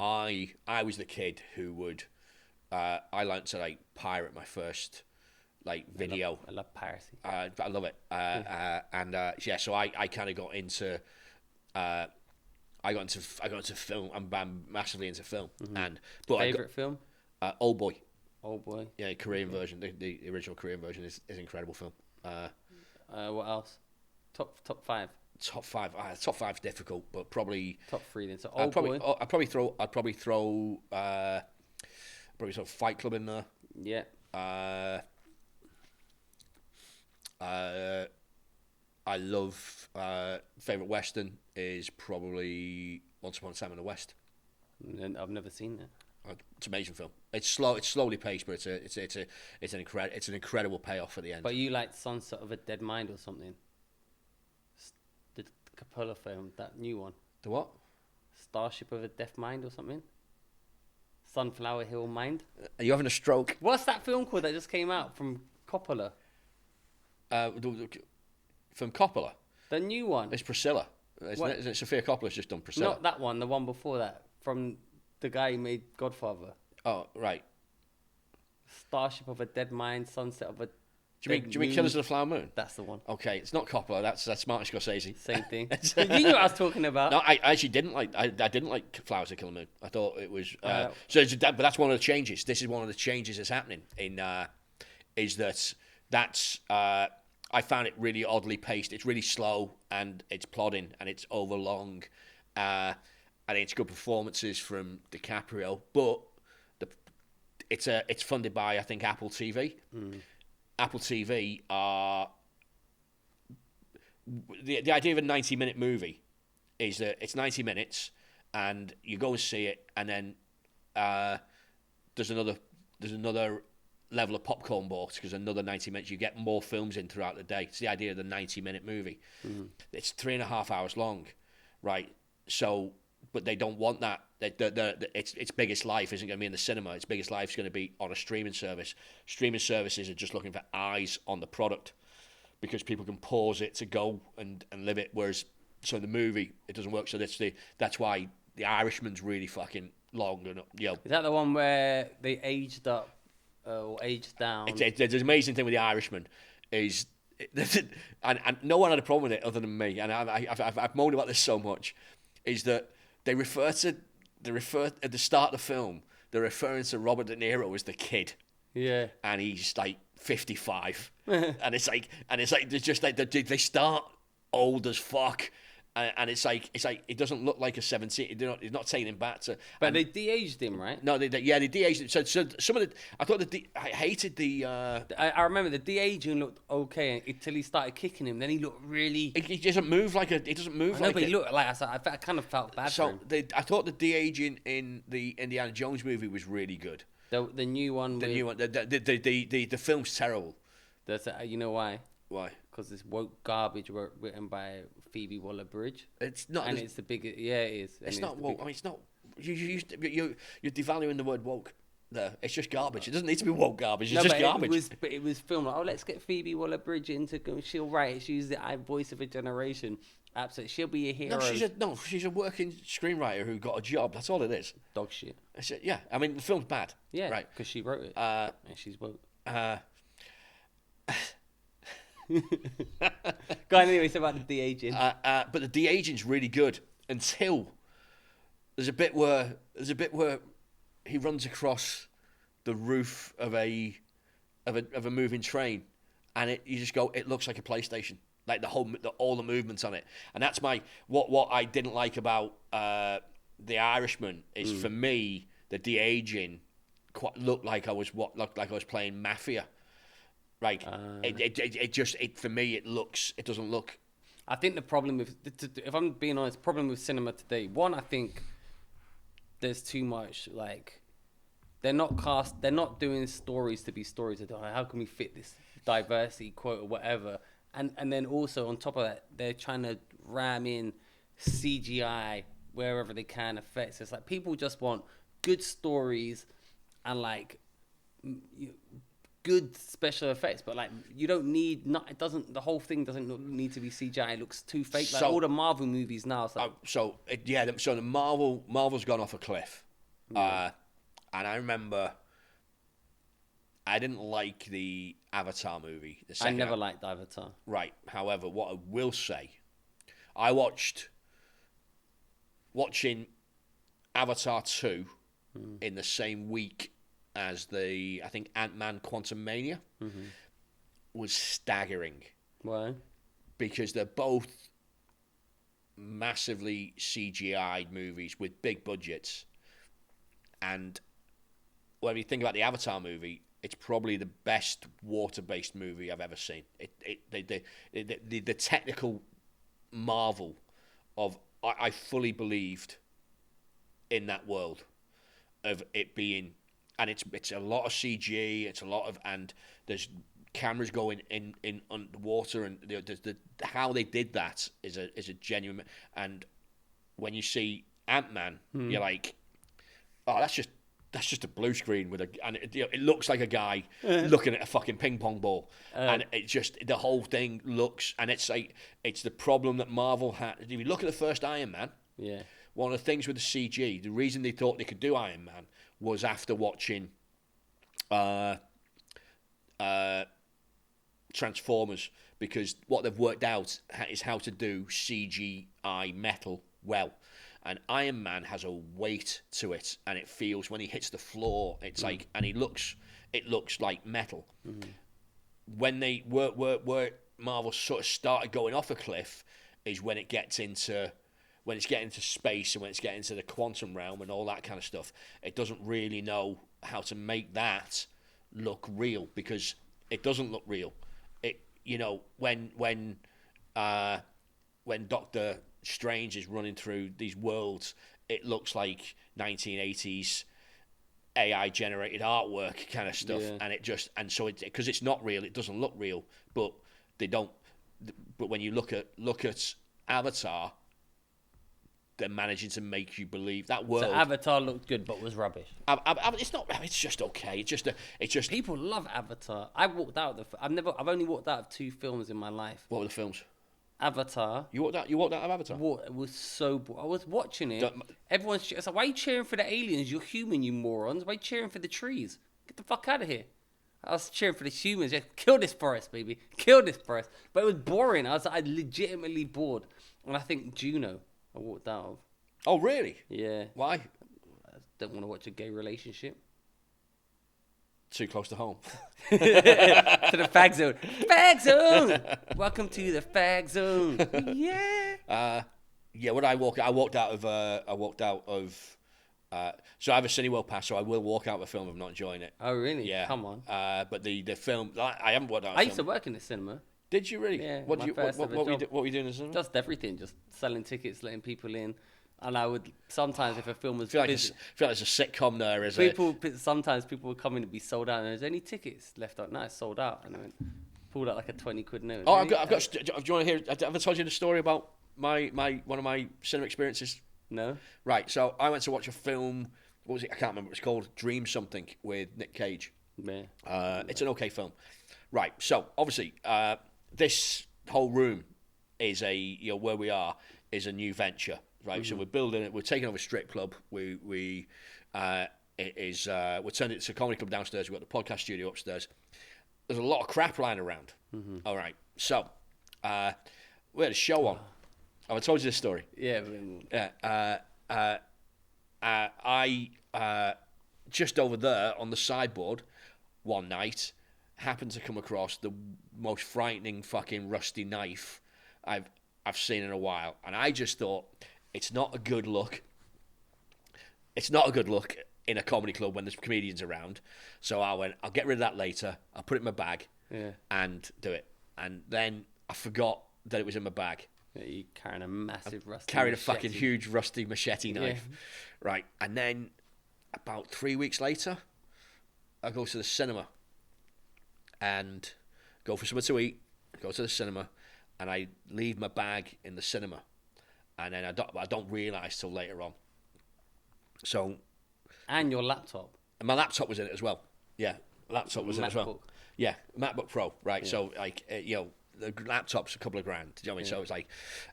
I was the kid who would. I learned to pirate my first video. I love piracy. I love it. So I kind of got into. I got into film. I'm massively into film. Mm-hmm. Favorite film? Old Boy. Old Boy. Yeah, Korean version. The original Korean version is an incredible film. What else? Top five. Top five. Top five's difficult, but probably top three. Then so Old Boy. I'd probably throw. Probably sort of Fight Club in there. Yeah. I love favorite Western is probably Once Upon a Time in the West. I've never seen that. It's an amazing film. It's slow. It's slowly paced, but it's an incredible payoff at the end. But you like Sunset of a Dead Mind or something? The Coppola film, that new one. The what? Starship of a Deaf Mind or something. Sunflower Hill Mind. Are you having a stroke? What's that film called that just came out from Coppola? From Coppola? The new one. It's Priscilla. Isn't it? Sophia Coppola's just done Priscilla. Not that one, the one before that. From the guy who made Godfather. Oh, right. Starship of a Dead Mind, Sunset of a Do you mean Killers of the Flower Moon? That's the one. Okay, it's not Coppola. That's Martin Scorsese. Same thing. You knew what I was talking about. No, I actually didn't like. I didn't like Flowers of the Killer Moon. I thought it was. But that's one of the changes. This is one of the changes that's happening. Is that's. I found it really oddly paced. It's really slow and it's plodding and it's overlong, and it's good performances from DiCaprio. But it's funded by I think Apple TV. Apple TV are the idea of a 90-minute movie is that it's 90 minutes and you go and see it, and then there's another level of popcorn bought because another 90 minutes you get more films in throughout the day. It's the idea of the 90-minute movie. It's 3.5 hours long, right? So, but they don't want that. Its biggest life isn't going to be in the cinema. Its biggest life is going to be on a streaming service. Streaming services are just looking for eyes on the product because people can pause it to go and live it. Whereas, so in the movie, it doesn't work. So that's why The Irishman's really fucking long. And, Is that the one where they aged up or aged down? The amazing thing with The Irishman is, and no one had a problem with it other than me, and I've moaned about this so much, is that they refer at the start of the film, they're referring to Robert De Niro as the kid. Yeah. and he's like 55, and it's like they're just like they start old as fuck, and it's like it doesn't look like a 17. It's not taking him back to. But they de-aged him, right? No, they de-aged him. So some of the I thought I hated the. I remember the de-aging looked okay until he started kicking him. Then he looked really. He doesn't move like a. He doesn't move I know, like. but he looked like I kind of felt bad for him. I thought the de-aging in the Indiana Jones movie was really good. The new one. The new one. The film's terrible. That's you know why? Why? Because it's woke garbage written by Phoebe Waller-Bridge. It's not. And it's the biggest. Yeah, it is. It's not woke. I mean, it's not. You're devaluing the word woke. There, it's just garbage. It doesn't need to be woke garbage. It's just garbage. It was filmed like, let's get Phoebe Waller-Bridge in to go. She'll write it. She's the voice of a generation. Absolutely, she'll be a hero. She's a working screenwriter who got a job. That's all it is. Dog shit. Yeah, I mean the film's bad. Yeah, right. Because she wrote it. And she's woke. Go on, anyway, so about the de-aging. But the de-aging's really good until there's a bit where he runs across the roof of a moving train, and you just go, it looks like a PlayStation, like all the movements on it, and that's what I didn't like about The Irishman is for me the de-aging looked like I was playing Mafia. Like for me it doesn't look. I think the problem with, if I'm being honest, problem with cinema today. One, I think there's too much like they're not doing stories to be stories. How can we fit this diversity quote or whatever? And then also on top of that, they're trying to ram in CGI wherever they can, effects. It's like people just want good stories and like good special effects, but like you don't need the whole thing doesn't need to be CGI. It looks too fake. Like all the Marvel movies now. So the Marvel's gone off a cliff, and I remember I didn't like the Avatar movie. I never liked Avatar. Right. However, what I will say, watching Avatar 2 in the same week as I think Ant-Man Quantumania was staggering. Why? Because they're both massively CGI'd movies with big budgets. And when you think about the Avatar movie, it's probably the best water-based movie I've ever seen. The technical marvel of I fully believed in that world of it being, and it's a lot of CG. It's a lot of, and there's cameras going in underwater, and the how they did that is a genuine. And when you see Ant-Man, you're like, oh, that's just a blue screen with and it looks like a guy looking at a fucking ping pong ball, and it just the whole thing looks, and it's like it's the problem that Marvel had. If you look at the first Iron Man, one of the things with the CG, the reason they thought they could do Iron Man was after watching Transformers, because what they've worked out is how to do CGI metal well. And Iron Man has a weight to it, and it feels when he hits the floor, it's like, and it looks like metal. When they where Marvel sort of started going off a cliff is when it's getting into space and when it's getting into the quantum realm and all that kind of stuff. It doesn't really know how to make that look real, because it doesn't look real. It when Doctor Strange is running through these worlds, it looks like 1980s AI generated artwork kind of stuff, and so because it's not real, it doesn't look real. But when you look at Avatar, they're managing to make you believe that world. So Avatar looked good, but was rubbish. It's not. It's just okay. It's just. People love Avatar. I've only walked out of 2 films in my life. What were the films? Avatar. You walked out of Avatar? It was so boring. I was watching it. Everyone's like, why are you cheering for the aliens? You're human, you morons. Why are you cheering for the trees? Get the fuck out of here. I was cheering for the humans. Just kill this forest, baby. Kill this forest. But it was boring. I legitimately bored. And I think Juno, I walked out of. Oh, really? Yeah. Why? I don't want to watch a gay relationship. too close to home. To the fag zone. Fag zone. Welcome to the fag zone. Yeah. Yeah. When I walked out of. So I have a Cineworld pass, so I will walk out of a film if I'm not enjoying it. Oh really? Yeah. Come on. But the film, I haven't walked out. I used to work in the cinema. Did you really? Yeah. What my were first ever job. you doing in the cinema? Just everything, just selling tickets, letting people in. And I would sometimes, if a film was I feel busy, like it's a sitcom there, is sometimes people would come in and be sold out, and there's any tickets left out. No, it's sold out. And I went, pulled out like a 20 quid note. Oh, Really? I've got. Do you want to hear? Have I told you the story about my one of my cinema experiences? No. Right. So I went to watch a film. What was it? I can't remember. It was called Dream Something with Nick Cage. Yeah. It's an okay film. Right. So obviously, this whole room is where we are is a new venture. Right, so we're building it. We're taking over a strip club. We're turning it to a comedy club downstairs. We've got the podcast studio upstairs. There's a lot of crap lying around. All right, so we had a show on. Have I told you this story? Yeah. I just over there on the sideboard one night happened to come across the most frightening fucking rusty knife I've seen in a while, and I just thought, it's not a good look. It's not a good look in a comedy club when there's comedians around. So I went, I'll get rid of that later. I'll put it in my bag and do it. And then I forgot that it was in my bag. Yeah, you carrying a massive rusty Carried machete. a fucking huge rusty machete knife. Yeah. Right. And then about 3 weeks later, I go to the cinema and go for something to eat, go to the cinema, and I leave my bag in the cinema. And then I don't realise till later on. So, and your laptop. And my laptop was in it as well. Yeah, laptop was in it as well. Yeah, MacBook Pro. Right. Yeah. So like the laptop's a couple of grand. Do you know what I mean? So it's like,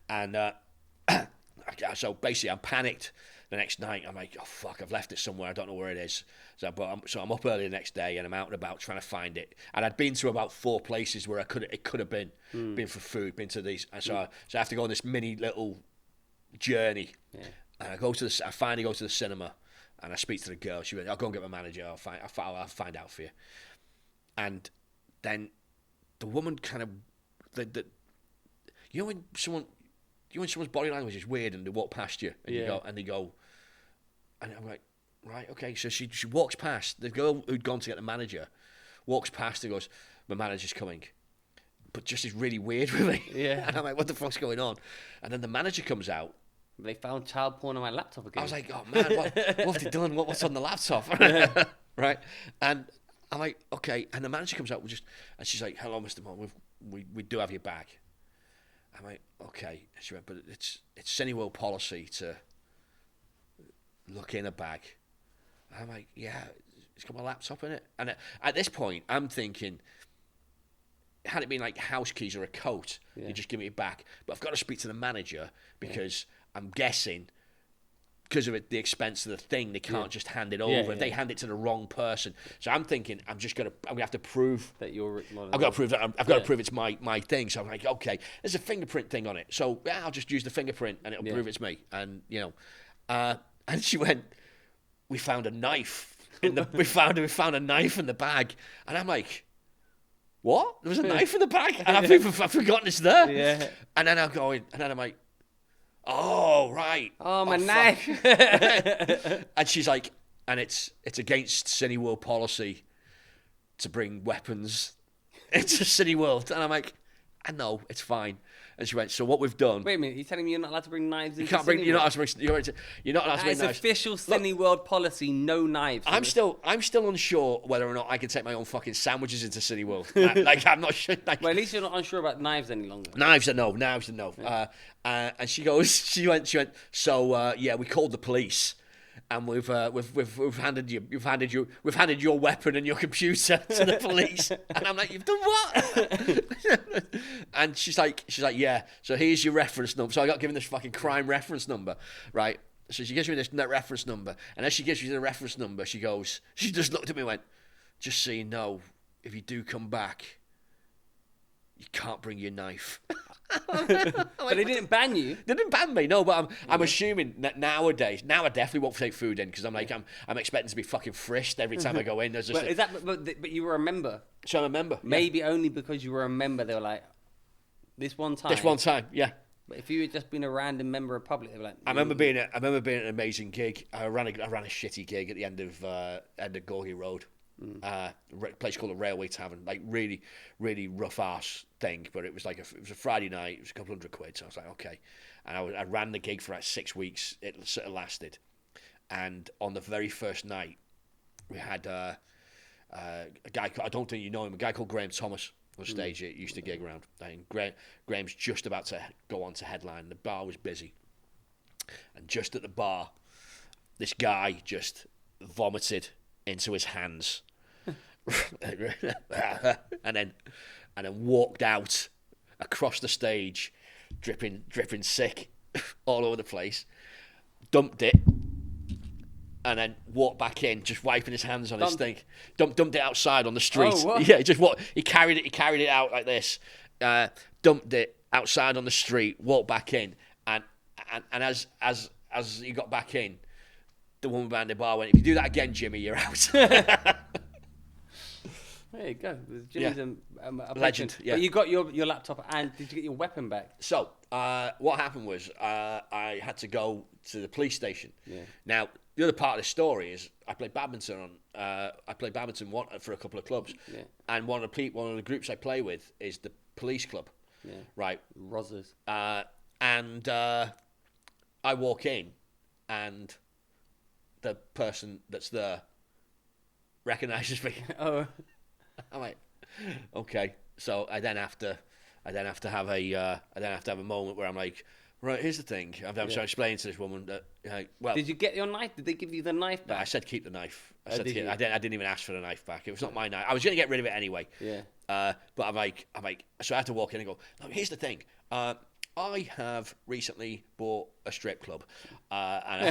and so basically I'm panicked. The next night I'm like, oh fuck, I've left it somewhere. I don't know where it is. So I'm up early the next day and I'm out and about trying to find it. And I'd been to about 4 places where it could have been for food, been to these. And so I have to go on this mini little journey. Yeah. And I finally go to the cinema and I speak to the girl. She went, I'll go and get my manager. I'll find out for you. And then the woman kind of, when someone's body language is weird and they walk past you and they go, and I'm like, right, okay. So she walks past, the girl who'd gone to get the manager, walks past and goes, my manager's coming. But just is really weird with me. Yeah. And I'm like, what the fuck's going on? And then the manager comes out. They found child porn on my laptop again. I was like, oh man, what have they done? What's on the laptop? Right? And I'm like, okay. And the manager comes out and she's like, hello, Mr. Moore, we do have your bag. I'm like, okay. And she went, but it's Cineworld policy to look in a bag. And I'm like, yeah, it's got my laptop in it. And at this point, I'm thinking, had it been like house keys or a coat, you just give me it back. But I've got to speak to the manager because I'm guessing because of the expense of the thing, they can't just hand it over. If they hand it to the wrong person. So I'm thinking, I'm going to have to prove that you're Rick Molland. I've got to prove that. I've got to prove it's my thing. So I'm like, okay, there's a fingerprint thing on it. So I'll just use the fingerprint and it'll prove it's me. And, and she went, we found a knife. We found a knife in the bag. And I'm like, what? There was a knife in the bag? And I've forgotten it's there. Yeah. And then I'm like, oh, right. Oh, my knife. And she's like, and it's against Cineworld policy to bring weapons into Cineworld. And I'm like, I know, it's fine. And she went, so what we've done... Wait a minute, you're telling me you're not allowed to bring knives into Cineworld? You're not allowed to bring knives. It's official Cineworld policy, no knives. I'm still unsure whether or not I can take my own fucking sandwiches into Cineworld. I'm not sure. Well, at least you're not unsure about knives any longer. Knives are no. Yeah. And she went, so we called the police. And we've handed your weapon and your computer to the police. And I'm like, you've done what? And she's like, yeah. So here's your reference number. So I got given this fucking crime reference number, right? So she gives me this reference number, and as she gives me the reference number, she just looked at me and went, just so you know, if you do come back, you can't bring your knife. But they didn't ban you. They didn't ban me, no. But I'm assuming that nowadays, now I definitely won't take food in because I'm like I'm expecting to be fucking frisked every time I go in. There's just But you were a member. So I'm a member. Maybe only because you were a member, they were like, this one time. Yeah. But if you had just been a random member of public, they were like. I remember being an amazing gig. I ran a shitty gig at the end of Gorgie Road. A place called the Railway Tavern, like really, really rough ass thing. But it was like it was a Friday night. It was a couple £100. So I was like, okay. And I ran the gig for like 6 weeks. It sort of lasted. And on the very first night, we had a guy. I don't think you know him. A guy called Graham Thomas on stage. It used to gig around. And Graham's just about to go on to headline. The bar was busy, and just at the bar, this guy just vomited into his hands, and then walked out across the stage, dripping sick all over the place. Dumped it, and then walked back in, just wiping his hands on his thing. Dumped it outside on the street. Oh, what? Yeah, he carried it out like this. Dumped it outside on the street. Walked back in, and as he got back in, the woman behind the bar went, "If you do that again, Jimmy, you're out." There you go. Jimmy's a legend. Yeah. But you got your laptop, and did you get your weapon back? So what happened was I had to go to the police station. Yeah. Now the other part of the story is I played badminton for a couple of clubs. Yeah. And one of the groups I play with is the police club. Yeah. Right. Rozzers. And I walk in, and the person that's there recognises me. Oh. I'm like, okay. So I then have to have a moment where I'm like, right, here's the thing. I'm explaining to this woman that, well, did you get your knife? Did they give you the knife back? I said keep the knife. I you? didn't even ask for the knife back. It was not my knife. I was going to get rid of it anyway. Yeah. But I'm like, so I have to walk in and go, no, here's the thing. I have recently bought a strip club, and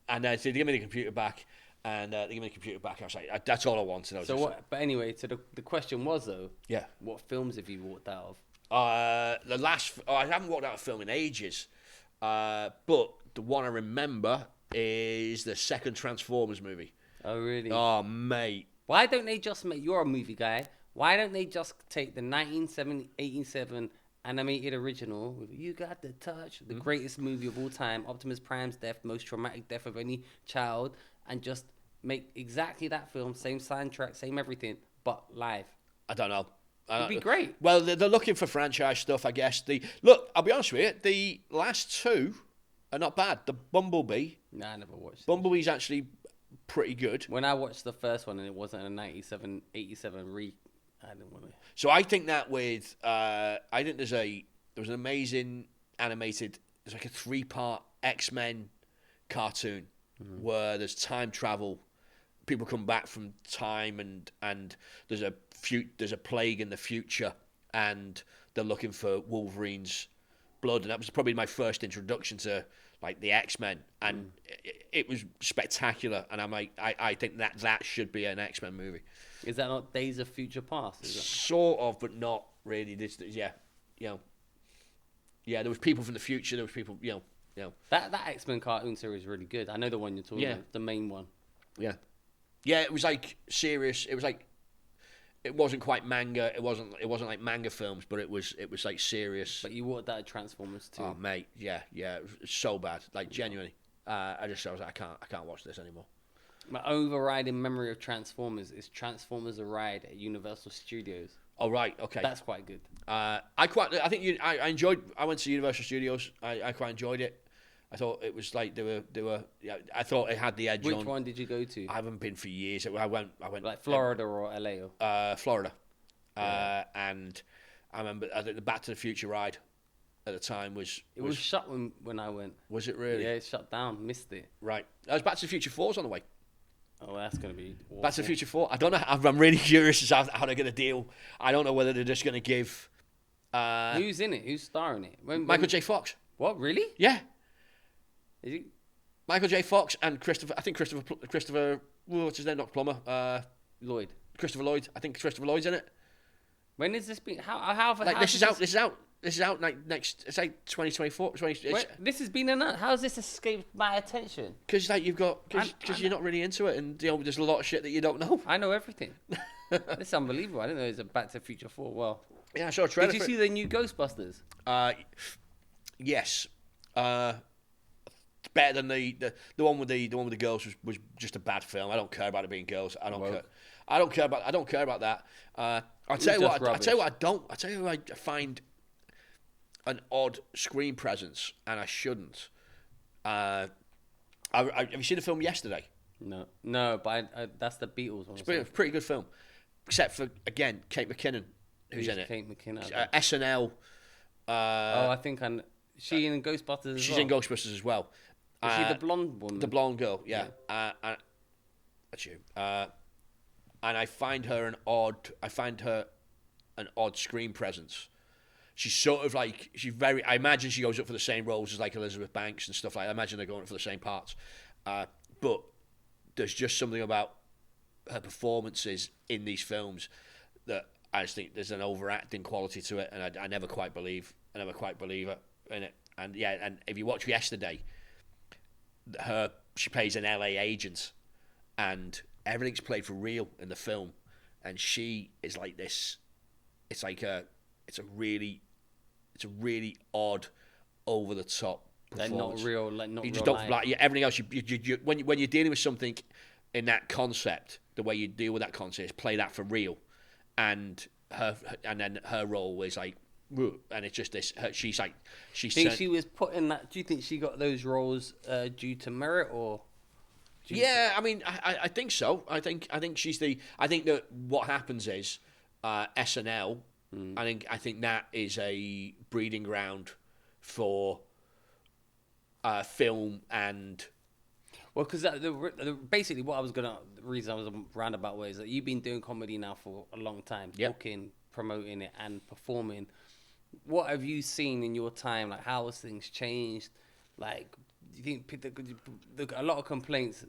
and they give me the computer back, and they give me the computer back. I was like, that's all I want to know. So what? But anyway, so the question was though, yeah, what films have you walked out of? I haven't walked out of film in ages, but the one I remember is the second Transformers movie. Oh really? Oh mate, why don't they just make? You're a movie guy. Why don't they just take the 1987 animated original with "You Got the Touch," the greatest movie of all time, Optimus Prime's death, most traumatic death of any child, and just make exactly that film, same soundtrack, same everything, but live? I don't know. It'd be great. Well, they're looking for franchise stuff, I guess. I'll be honest with you, the last two are not bad. The Bumblebee. Nah, I never watched. Bumblebee's actually pretty good. When I watched the first one and it wasn't a 87 I didn't want to. So I think that I think there was an amazing animated, there's like a 3-part X-Men cartoon where there's time travel. People come back from time, and there's a plague in the future, and they're looking for Wolverine's blood, and that was probably my first introduction to like the X-Men, and it was spectacular. And I'm like, I think that should be an X-Men movie. Is that not Days of Future Past? Sort of, but not really. Yeah, there was people from the future. There was people, That X-Men cartoon series is really good. I know the one you're talking about, the main one. Yeah. Yeah, it was like serious. It was like, it wasn't quite manga. It wasn't like manga films, but it was like serious. But you watched that at Transformers too. Oh mate, yeah, it was so bad. Like genuinely, I was like, I can't watch this anymore. My overriding memory of Transformers is Transformers: A Ride at Universal Studios. Oh right, okay. That's quite good. I enjoyed. I went to Universal Studios. I quite enjoyed it. I thought it was like they were. Yeah, I thought it had the edge. Which one did you go to? I haven't been for years. I went like Florida or LA. Florida, and I remember the Back to the Future ride at the time was shut when I went. Was it really? Yeah, it shut down. Missed it. Right. That was Back to the Future 4's on the way. Oh, that's going to be awful. Back to the Future 4. I don't know. I'm really curious as to how they're going to deal. I don't know whether they're just going to give. Who's in it? Who's starring it? Michael J. Fox. What? Really? Yeah. Is he? Michael J. Fox and Christopher. What's his name? Not Plumber. Lloyd. Christopher Lloyd. I think Christopher Lloyd's in it. When is this being? This is out like next. It's like 2024. This has been announced. How has this escaped my attention? Because like because you're not really into it, and there's a lot of shit that you don't know. I know everything. This is unbelievable. I didn't know it was a Back to the Future 4. Well, yeah, I saw a trailer. Did you see the new Ghostbusters? Yes. Better than the one with the girls was just a bad film. I don't care about it being girls. I don't care about that. I'll tell you what I find an odd screen presence, and I shouldn't. Have you seen the film Yesterday? No, but that's the Beatles one. It's a pretty good film, except for again Kate McKinnon, who's in it. Kate McKinnon. SNL. I think she in Ghostbusters. She's in Ghostbusters as well. Is she the blonde woman? The blonde girl, yeah. That's you. And I find her an odd screen presence. She's sort of like I imagine she goes up for the same roles as like Elizabeth Banks and stuff like that. I imagine they're going up for the same parts. But there's just something about her performances in these films that I just think there's an overacting quality to it, and I never quite believe her in it. And yeah, and if you watch Yesterday, she plays an LA agent, and everything's played for real in the film, and she is like this. It's a really odd, over the top performance. Not real, not. You just real don't like everything else. You when you're dealing with something in that concept, the way you deal with that concept is play that for real, and then her role is like. And it's just this. She's like, she was put in that. Do you think she got those roles due to merit or? I mean, I think so. I think she's the. I think that what happens is SNL. I think that is a breeding ground for film and. Well, because basically what I was the reason I was a roundabout way is that you've been doing comedy now for a long time, booking, promoting it, and performing. What have you seen in your time? Like, how has things changed? Like, do you think a lot of complaints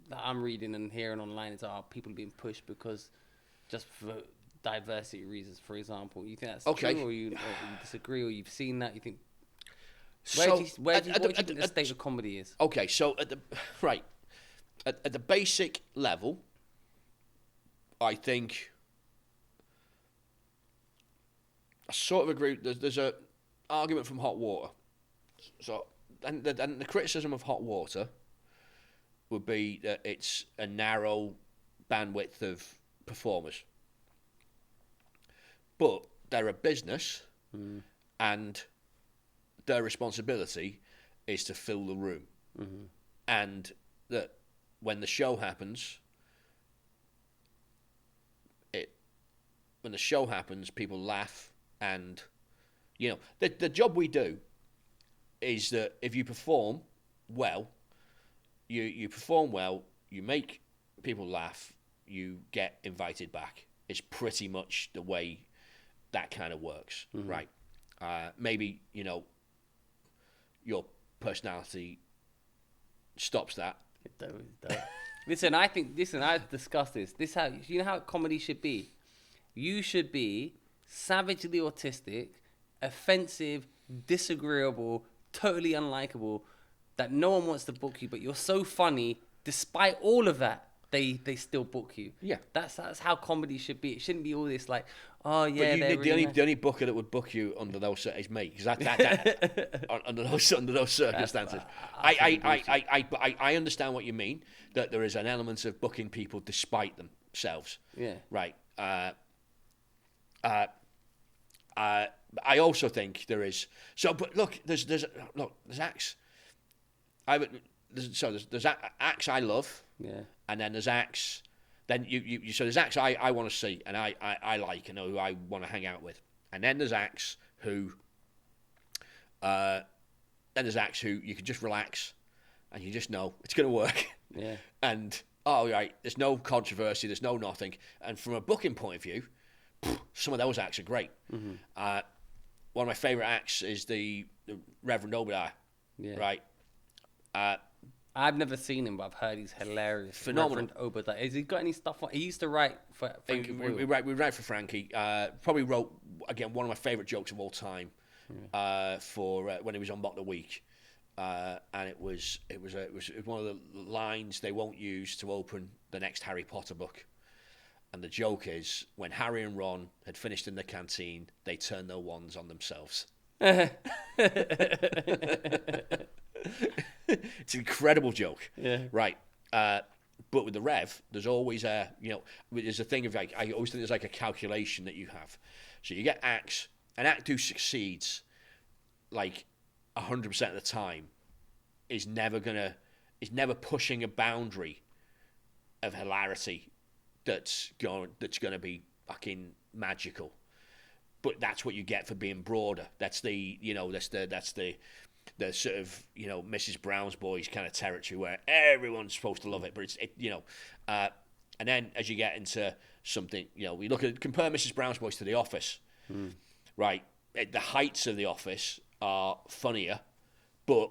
that I'm reading and hearing online is people being pushed because just for diversity reasons, for example? You think that's true, or you disagree, or you've seen that? You think what do you think the state of comedy is? Okay, so at the basic level, I think. I sort of agree. There's a argument from Hot Water. So, and the criticism of Hot Water would be that it's a narrow bandwidth of performers. But they're a business, and their responsibility is to fill the room. Mm-hmm. And that when the show happens, people laugh. And, the job we do is that if you perform well, you perform well, you make people laugh, you get invited back. It's pretty much the way that kind of works, right? Maybe, your personality stops that. It don't. Listen, I've discussed this. How comedy should be? You should be savagely autistic, offensive, disagreeable, totally unlikable, that no one wants to book you, but you're so funny, despite all of that, they still book you. Yeah. That's how comedy should be. It shouldn't be all this like, oh yeah, but the only booker that would book you under those is me, because that under those circumstances. I understand what you mean, that there is an element of booking people despite themselves. Yeah. Right. I also think there is but look, there's acts. There's acts I love, and then there's acts. Then there's acts I want to see and I like and who I want to hang out with, and then there's acts who you can just relax and you just know it's going to work. Yeah. And there's no controversy, there's no nothing, and from a booking point of view, some of those acts are great. Mm-hmm. One of my favourite acts is the Reverend Obadiah. Yeah. Right. I've never seen him, but I've heard he's hilarious. Phenomenal. Reverend Obadiah. Has he got any stuff on? He used to write for Frankie Boyle. We write for Frankie. Probably wrote, again, one of my favourite jokes of all time for when he was on Mock the Week. And it was one of the lines they won't use to open the next Harry Potter book. And the joke is, when Harry and Ron had finished in the canteen, they turned their wands on themselves. It's an incredible joke. Yeah. Right. But with the Rev, there's always there's a thing of like, I always think there's like a calculation that you have. So you get acts, an act who succeeds like 100% of the time is never pushing a boundary of hilarity that's gonna be fucking magical. But that's what you get for being broader. That's the sort of, Mrs. Brown's Boys kind of territory where everyone's supposed to love it, but and then as you get into something, we compare Mrs. Brown's Boys to The Office, right? The heights of The Office are funnier, but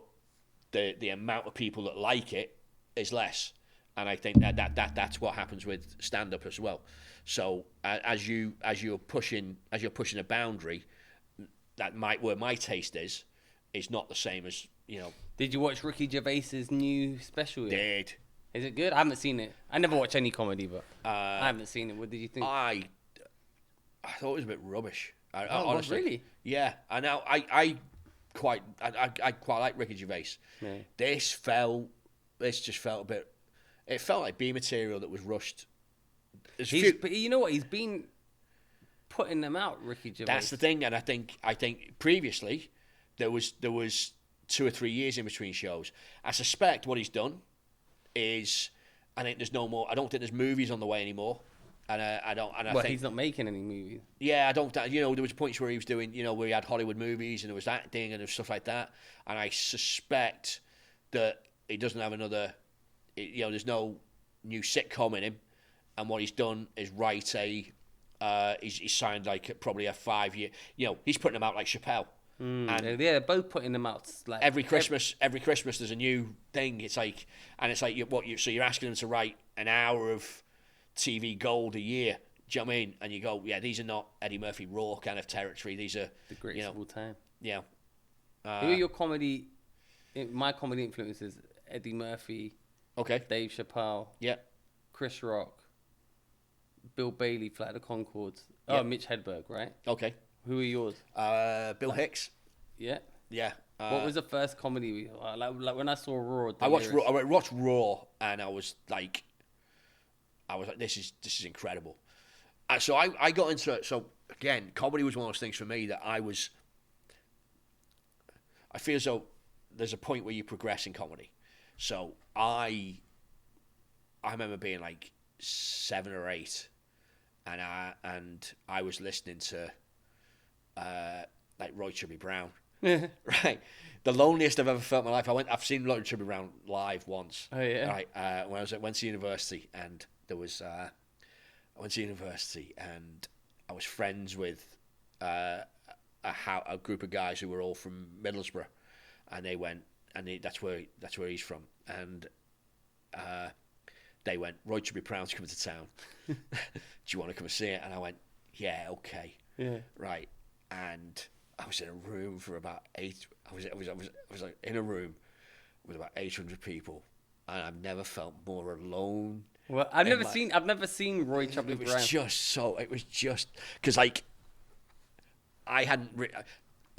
the amount of people that like it is less, and I think that's what happens with stand up as well. So as you're pushing a boundary, where my taste is not the same as. Did you watch Ricky Gervais's new special yet? Did. Is it good? I haven't seen it. I never watch any comedy, but I haven't seen it. What did you think? I thought it was a bit rubbish. Honestly, really? Yeah, I know. I quite like Ricky Gervais. Yeah. This just felt a bit. It felt like B material that was rushed. But you know what? He's been putting them out, Ricky Gervais. That's the thing, and I think previously there was 2 or 3 years in between shows. I suspect what he's done is, I think there's no more. I don't think there's movies on the way anymore. And I don't. And I think he's not making any movies. Yeah, I don't. There was points where he was doing, where he had Hollywood movies and there was acting and there was stuff like that. And I suspect that he doesn't have another. There's no new sitcom in him. And what he's done is write he's signed like probably a 5-year. He's putting them out like Chappelle. And they're both putting them out like every Christmas there's a new thing. It's like, and it's like so you're asking them to write an hour of TV gold a year. Do you know what I mean? And you go, yeah, these are not Eddie Murphy Raw kind of territory. These are the greatest of all time. Yeah. Who are your comedy? My comedy influences: Eddie Murphy, okay, Dave Chappelle, yeah, Chris Rock, Bill Bailey, Flight of the Conchords. Yeah. Oh, Mitch Hedberg, right? Okay. Who are yours? Bill Hicks. Yeah. Yeah. What was the first comedy? Like when I saw Raw. I watched Raw, and I was like, this is incredible. So I got into it. So again, comedy was one of those things for me that I feel as though there's a point where you progress in comedy. So I remember being like 7 or 8, and I was listening to like Roy Chubby Brown. Right, the loneliest I've ever felt in my life. I've seen Roy Chubby Brown live once. Oh yeah. Right, when I was at Wednesday University, and there was I went to university, and I was friends with a group of guys who were all from Middlesbrough, and they went, and that's where he's from, and they went, Roy Chubby Brown's coming to town. Do you want to come and see it? And I went, yeah, okay. Yeah. Right. And I was in a room for about 8. I was like in a room with about 800 people, and I've never felt more alone. Well, I've never seen Roy Chubby Brown. It was just because like I hadn't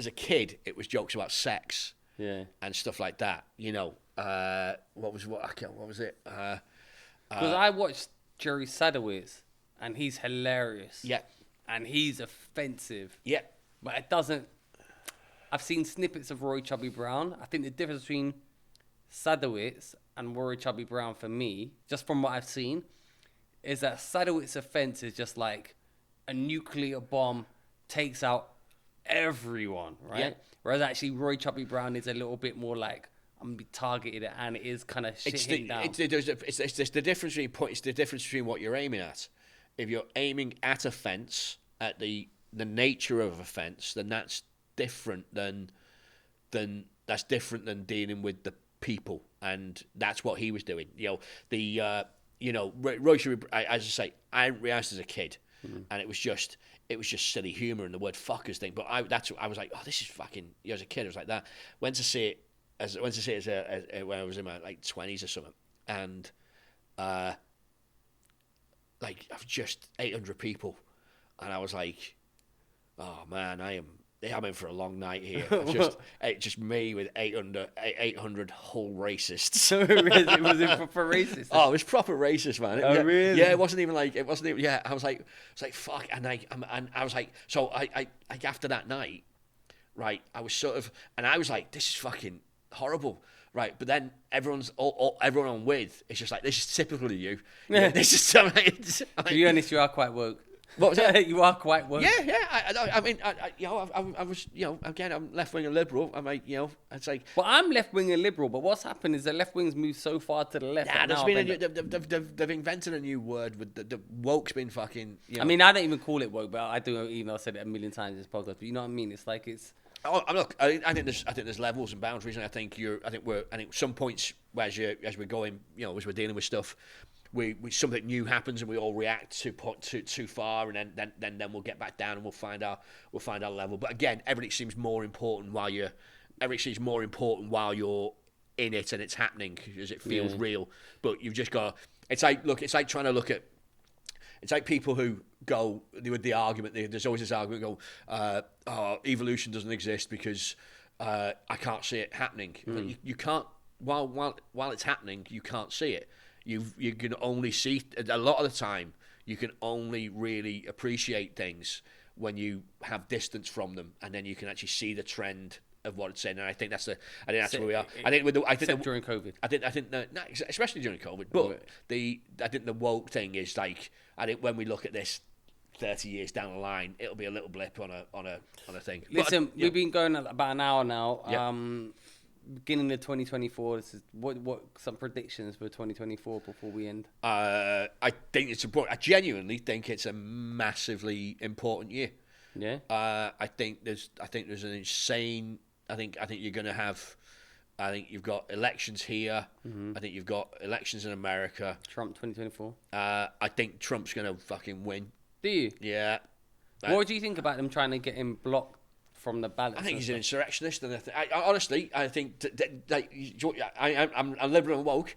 as a kid, it was jokes about sex, yeah, and stuff like that. What was it? Because I watched Jerry Sadowitz, and he's hilarious. Yeah, and he's offensive. Yeah. But it doesn't. I've seen snippets of Roy Chubby Brown. I think the difference between Sadowitz and Roy Chubby Brown for me, just from what I've seen, is that Sadowitz's offense is just like a nuclear bomb takes out everyone, right? Yeah. Whereas actually Roy Chubby Brown is a little bit more like, I'm gonna be targeted, and it is kind of shitting down. It's the difference between what you're aiming at. If you're aiming at offence, at the nature of offence, then that's different than dealing with people, and that's what he was doing. Royce, as I say, I didn't realize as a kid, and it was just silly humor and the word "fuckers" thing. But I was like, oh, this is fucking. As a kid, I was like that. Went to see it when I was in my like 20s or something, and like I've just 800 people, and I was like, oh man, I'm in for a long night here. Just me with 800 whole racists. Was it proper racist? Oh, it was proper racist, man. Really? Yeah, it wasn't even. Yeah, I was like fuck, and I was like, so I after that night, right? I was sort of, and I was like, this is fucking horrible, right? But then everyone I'm with, it's just like, this is typical of you. Yeah, this is something. To be honest, you are quite woke. What was that? You are quite woke. Yeah. I mean, I was, again, I'm left wing and liberal. I'm like, it's like. Well, I'm left wing and liberal, but what's happened is the left wing's moved so far to the left. Yeah, they've invented a new word with the woke's been fucking. I mean, I don't even call it woke, but I do. Even though I said it a million times in this podcast, but you know what I mean. It's like it's. Oh, look, I think there's levels and boundaries, and I think some points as we're going, as we're dealing with stuff. We something new happens and we all react too far, and then we'll get back down and we'll find our level. But again, everything seems more important while you're in it and it's happening because it feels real. But you've just got. It's like trying to look at. It's like people who go with the argument. There's always this argument. Evolution doesn't exist because I can't see it happening. But you can't. While it's happening, you can't see it. You can only see a lot of the time. You can only really appreciate things when you have distance from them, and then you can actually see the trend of what it's saying. And I think that's where we are. During COVID. I think especially during COVID. But I think the woke thing is like, I think when we look at this 30 years down the line, it'll be a little blip on a thing. Listen, we've been going about an hour now. Yep. Beginning of 2024. This is what some predictions for 2024 before we end. I think it's important. I genuinely think it's a massively important year. Yeah. I think there's an insane. I think you're going to have. I think you've got elections here. Mm-hmm. I think you've got elections in America. Trump 2024. I think Trump's going to fucking win. Do you? Yeah. What do you think about them trying to get him blocked from the ballot? I think he's an insurrectionist, and honestly, I think I'm liberal and woke.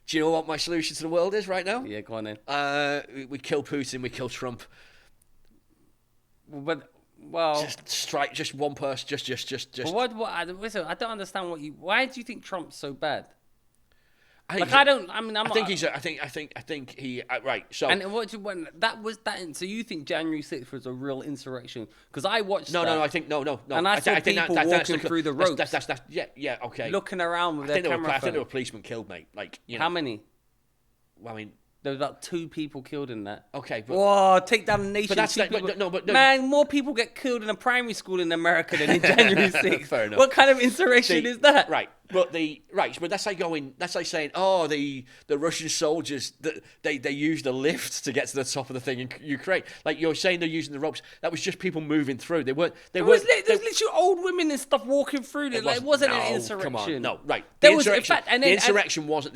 Do you know what my solution to the world is right now? Yeah, go on then. We kill Putin, we kill Trump. Well, just strike just one person. Just. Listen, I don't understand why do you think Trump's so bad? I think he right. So and that was that. So you think January 6th was a real insurrection? Because I watched. No. I think no. And I saw people walking through the ropes. That's yeah. Okay. Looking around with their camera. I think there were policemen killed, mate. Like How many? Well, I mean. There was about 2 people killed in that. Okay. Whoa, take down the nation. But no. Man, more people get killed in a primary school in America than in January 6th. Fair enough. What kind of insurrection is that? Right. But that's like saying, the Russian soldiers they used a lift to get to the top of the thing in Ukraine. Like you're saying they're using the ropes. That was just people moving through. There was literally old women and stuff walking through it. It wasn't an insurrection. Come on, no, right. The insurrection wasn't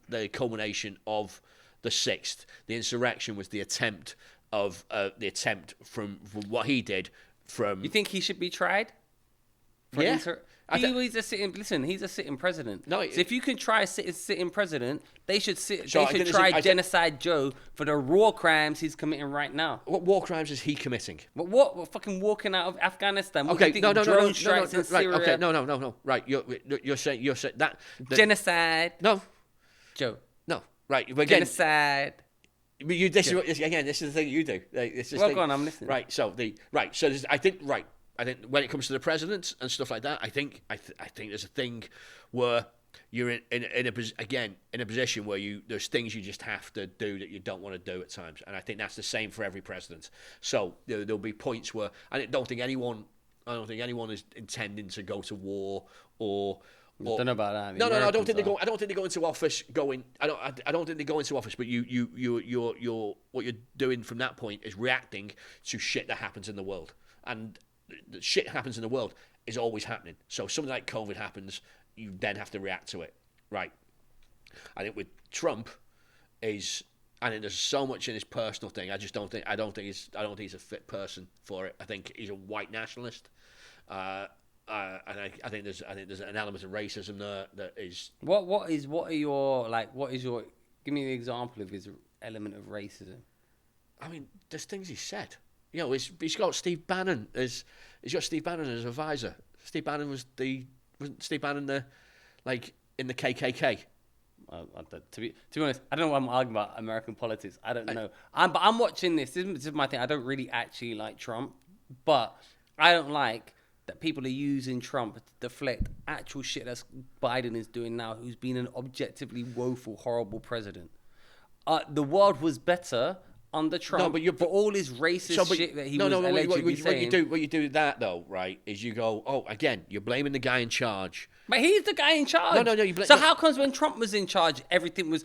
the culmination of the 6th. The insurrection was the attempt from what he did from. You think he should be tried? Yeah. He's a sitting president. No, so if you can try a sitting president, they should try Genocide Joe for the war crimes he's committing right now. What war crimes is he committing? What fucking walking out of Afghanistan? Drone strikes in Syria. Okay, no. Right, you're saying that genocide. No, Joe. No, right. Again, genocide. This is the thing you do. Go on, I'm listening. Right. So I think when it comes to the president and stuff like that, I think there's a thing where you're in a position where there's things you just have to do that you don't want to do at times, and I think that's the same for every president. So there'll be points where I don't think anyone is intending to go to war or. I don't know about that. No. I don't think they go. I don't think they go into office. I don't think they go into office. But you're what you're doing from that point is reacting to shit that happens in the world, and the shit happens in the world is always happening. So something like COVID happens. you then have to react to it, right? I think with Trump I think there's so much in his personal thing. I don't think he's a fit person for it. I think he's a white nationalist, and I think there's an element of racism there that is. Give me an example of his element of racism. I mean, there's things he said. You know, he's got Steve Bannon as advisor. Wasn't Steve Bannon in the KKK? To be honest, I don't know why I'm arguing about American politics. I don't know. But I'm watching this. This is my thing. I don't really actually like Trump, but I don't like that people are using Trump to deflect actual shit that Biden is doing now, who's been an objectively woeful, horrible president. The world was better under Trump, for all his racist shit that he was allegedly saying. What you do with that, though, right, is you go, oh, again, you're blaming the guy in charge. But he's the guy in charge. No. How comes when Trump was in charge, everything was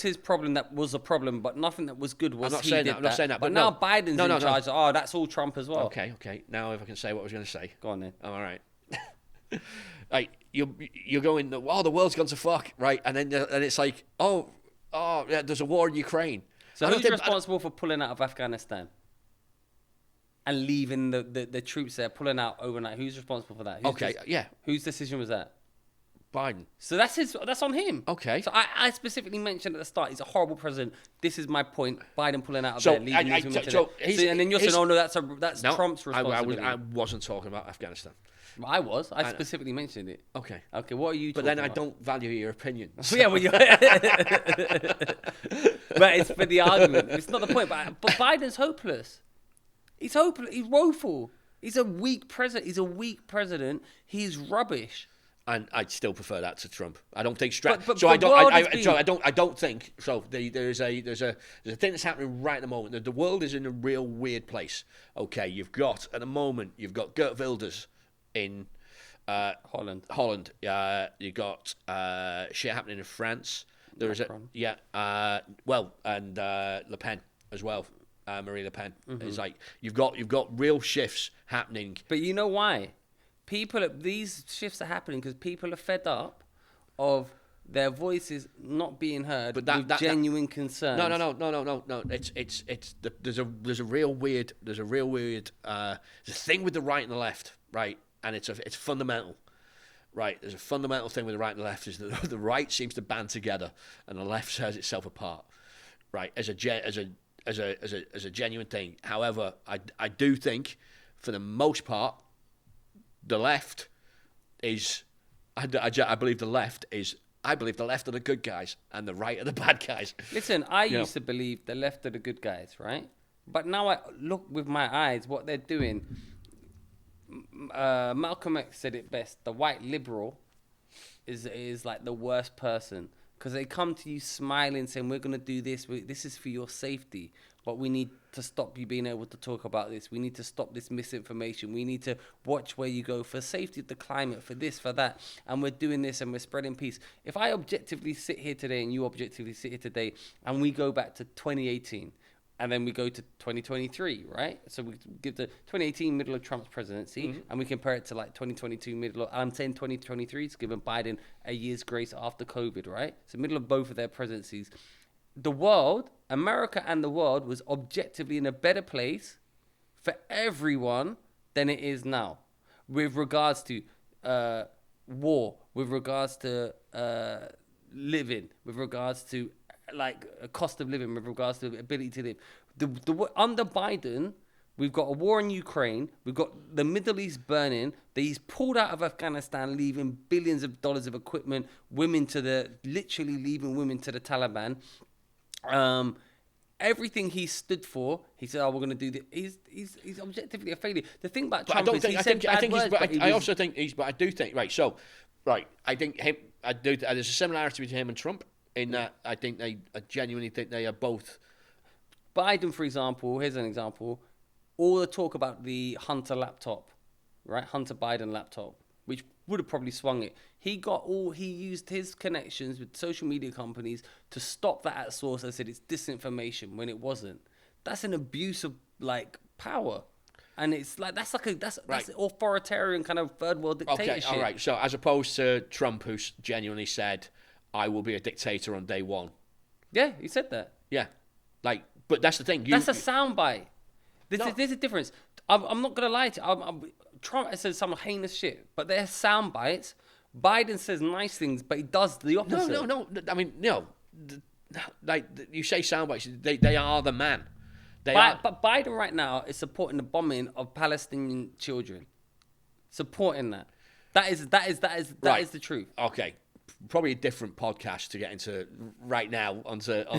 his problem that was a problem, but nothing that was good was I'm not saying that. But now Biden's in charge. Oh, that's all Trump as well. Okay. Now if I can say what I was going to say. Go on then. All right. Like, you're going, the world's gone to fuck, right? And it's like, oh, yeah, there's a war in Ukraine. So who's responsible for pulling out of Afghanistan? And leaving the troops there, pulling out overnight. Who's responsible for that? Whose decision was that? Biden. So that's on him. Okay. So I specifically mentioned at the start, he's a horrible president. This is my point. Biden pulling out of there, leaving these women to there. And then you're saying, oh no, that's Trump's responsibility. I wasn't talking about Afghanistan. Well, I was. I specifically mentioned it. Okay. Okay, what are you talking about? But then I don't value your opinion. So. Yeah, well, but it's for the argument. It's not the point. But Biden's hopeless. He's hopeless. He's woeful. He's a weak president. He's rubbish. And I'd still prefer that to Trump. I don't think I don't think so. There's a thing that's happening right at the moment. The world is in a real weird place. Okay, you've got Geert Wilders in Holland. You got shit happening in France. There is Macron. And Le Pen as well. Marie Le Pen. Mm-hmm. It's like you've got real shifts happening. But you know why? These shifts are happening because people are fed up of their voices not being heard with genuine concern. No. There's a real weird there's a thing with the right and the left, right? And it's fundamental, right? There's a fundamental thing with the right and the left is that the right seems to band together and the left tears itself apart, right? As a genuine thing. However, I do think for the most part, the left is. I believe the left are the good guys and the right are the bad guys. Listen, I used to believe the left are the good guys, right? But now I look with my eyes what they're doing. Malcolm X said it best. The white liberal is like the worst person because they come to you smiling, saying, "We're going to do this. This is for your safety." But we need to stop you being able to talk about this. We need to stop this misinformation. We need to watch where you go for safety of the climate, for this, for that. And we're doing this and we're spreading peace. If I objectively sit here today and you objectively sit here today and we go back to 2018 and then we go to 2023, right? So we give the 2018 middle of Trump's presidency and we compare it to like 2022 middle of, I'm saying 2023, it's given Biden a year's grace after COVID, right? So middle of both of their presidencies. The world, America and the world, was objectively in a better place for everyone than it is now. With regards to war, with regards to living, with regards to like a cost of living, with regards to ability to live. Under Biden, we've got a war in Ukraine. We've got the Middle East burning. He's pulled out of Afghanistan, leaving billions of dollars of equipment, literally leaving women to the Taliban. Everything he stood for, he said, "Oh, we're going to do this." He's objectively a failure. The thing about Trump is he said bad words. I do think right. So, right, I think there's a similarity between him and Trump in that I genuinely think they are both. Biden, for example, here's an example. All the talk about the Hunter laptop, right? Hunter Biden laptop, which would have probably swung it. He used his connections with social media companies to stop that at source and said it's disinformation when it wasn't. That's an abuse of like power. And it's like that's authoritarian kind of third world dictatorship. Okay, all right. So as opposed to Trump, who genuinely said, "I will be a dictator on day one." Yeah, he said that. Yeah, like, but that's the thing. That's a soundbite. There's a difference. I'm not gonna lie to you. Trump says some heinous shit, but they're sound bites. Biden says nice things, but he does the opposite. No. I mean, no. Like you say, sound bites. They are the man. But Biden right now is supporting the bombing of Palestinian children. Supporting that. That is the truth. Okay. Probably a different podcast to get into right now onto I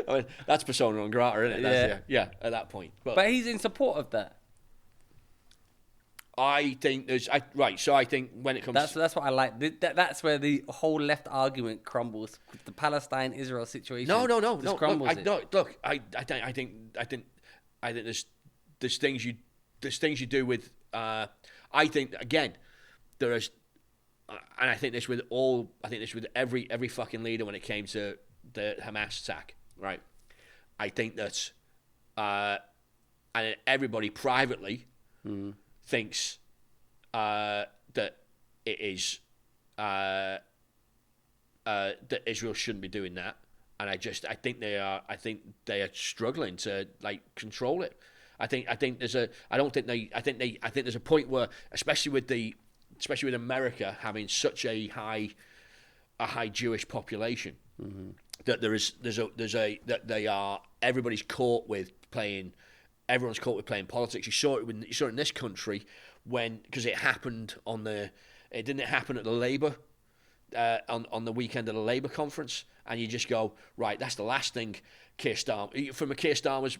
mean, that's persona non grata, isn't it? Yeah, at that point. But he's in support of that. I think so I think when it comes that's what I like. That's where the whole left argument crumbles. The Palestine-Israel situation. No. Crumbles Look, I think there's things you do with. I think again, there is, and I think this with every fucking leader when it came to the Hamas attack, right? I think that, and everybody privately thinks that it is that Israel shouldn't be doing that, and I think they are struggling to like control it. I think there's a point where, especially with America having such a high Jewish population, that everybone's caught with playing politics. You saw it in this country because it happened it didn't happen at the Labour on the weekend of the Labour conference, and you just go, right, that's the last thing Keir Starmer, from a Keir Starmer's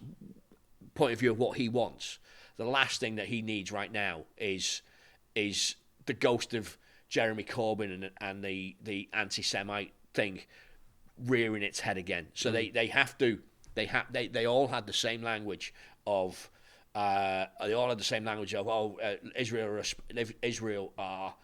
point of view of what he wants, the last thing that he needs right now is the ghost of Jeremy Corbyn and the anti-Semite thing rearing its head again. So they all had the same language of Israel are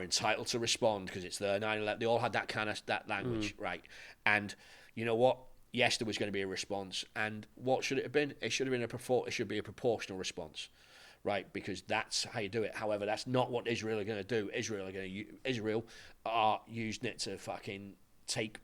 entitled to respond because it's their 9/11. They all had that language, right? And you know what? Yes, there was going to be a response, and what should it have been? It should have been it should be a proportional response, right? Because that's how you do it. However, that's not what Israel are going to do. Israel are using it to fucking take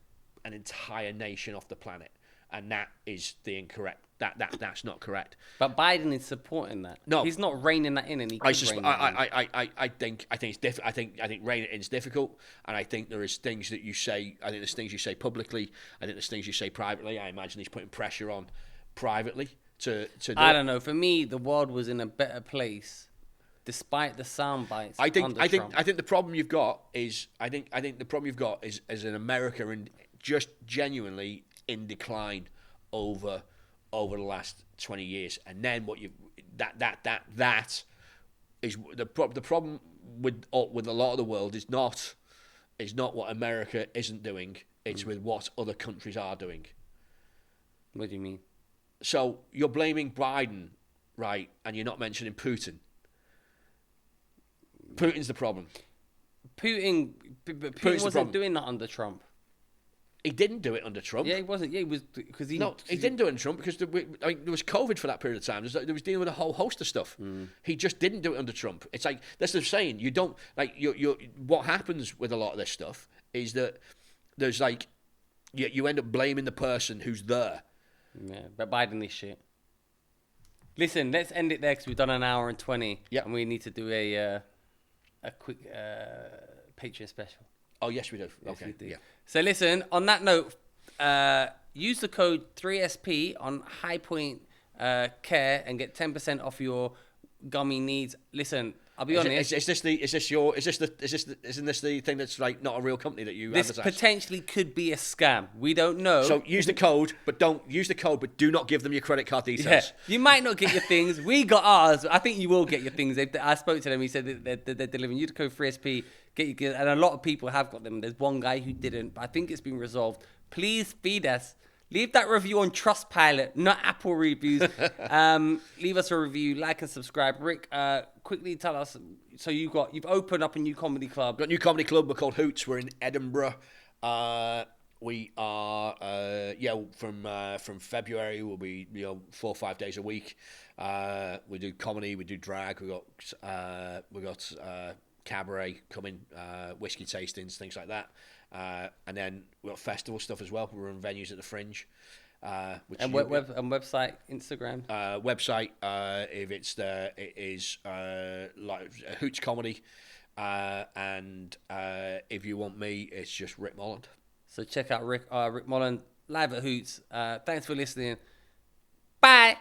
an entire nation off the planet, and that is the incorrect. That's not correct. But Biden is supporting that. No, he's not reining that in, and I think it's difficult. I think reining it in is difficult, and I think there is things that you say. I think there's things you say publicly. I think there's things you say privately. I imagine he's putting pressure on privately to do I don't know. For me, the world was in a better place, despite the sound bites. I think the problem you've got is as an America and just genuinely in decline over the last 20 years, and then what you that is the problem with a lot of the world is not what America isn't doing, it's with what other countries are doing. What do you mean? So you're blaming Biden, right, and you're not mentioning Putin. Putin's the problem. Putin wasn't doing that under Trump. He didn't do it under Trump. Yeah, he wasn't. Yeah, he was because he. No, he didn't do it under Trump because there was COVID for that period of time. There was dealing with a whole host of stuff. He just didn't do it under Trump. It's like that's the saying. You don't like you. What happens with a lot of this stuff is that there's like you end up blaming the person who's there. Yeah, but Biden is shit. Listen, let's end it there because we've done an hour and 20. Yeah, and we need to do a quick Patreon special. Oh, yes, we do. Yes, okay. we do. Yeah. So listen, on that note, use the code 3SP on High Point Care and get 10% off your gummy needs. Listen, I'll be honest. Isn't this the thing that's like not a real company that you this advertise? Potentially could be a scam. We don't know. So use the code, but do not give them your credit card details. Yeah. You might not get your things. We got ours. I think you will get your things. I spoke to them. He said that they're delivering. Use the code 3SP. And a lot of people have got them. There's one guy who didn't, but I think it's been resolved. Please feed us. Leave that review on Trustpilot, not Apple reviews. Leave us a review, like and subscribe. Rick, quickly tell us. So you've opened up a new comedy club. Got a new comedy club. We're called Hoots. We're in Edinburgh. We are, from February we'll be 4 or 5 days a week. We do comedy, we do drag, we got cabaret coming, whiskey tastings, things like that, and then we got festival stuff as well. We run venues at the Fringe. And website, Instagram. Website, it is like Hoots Comedy, and if you want me, it's just Rick Molland. So check out Rick Molland live at Hoots. Thanks for listening. Bye.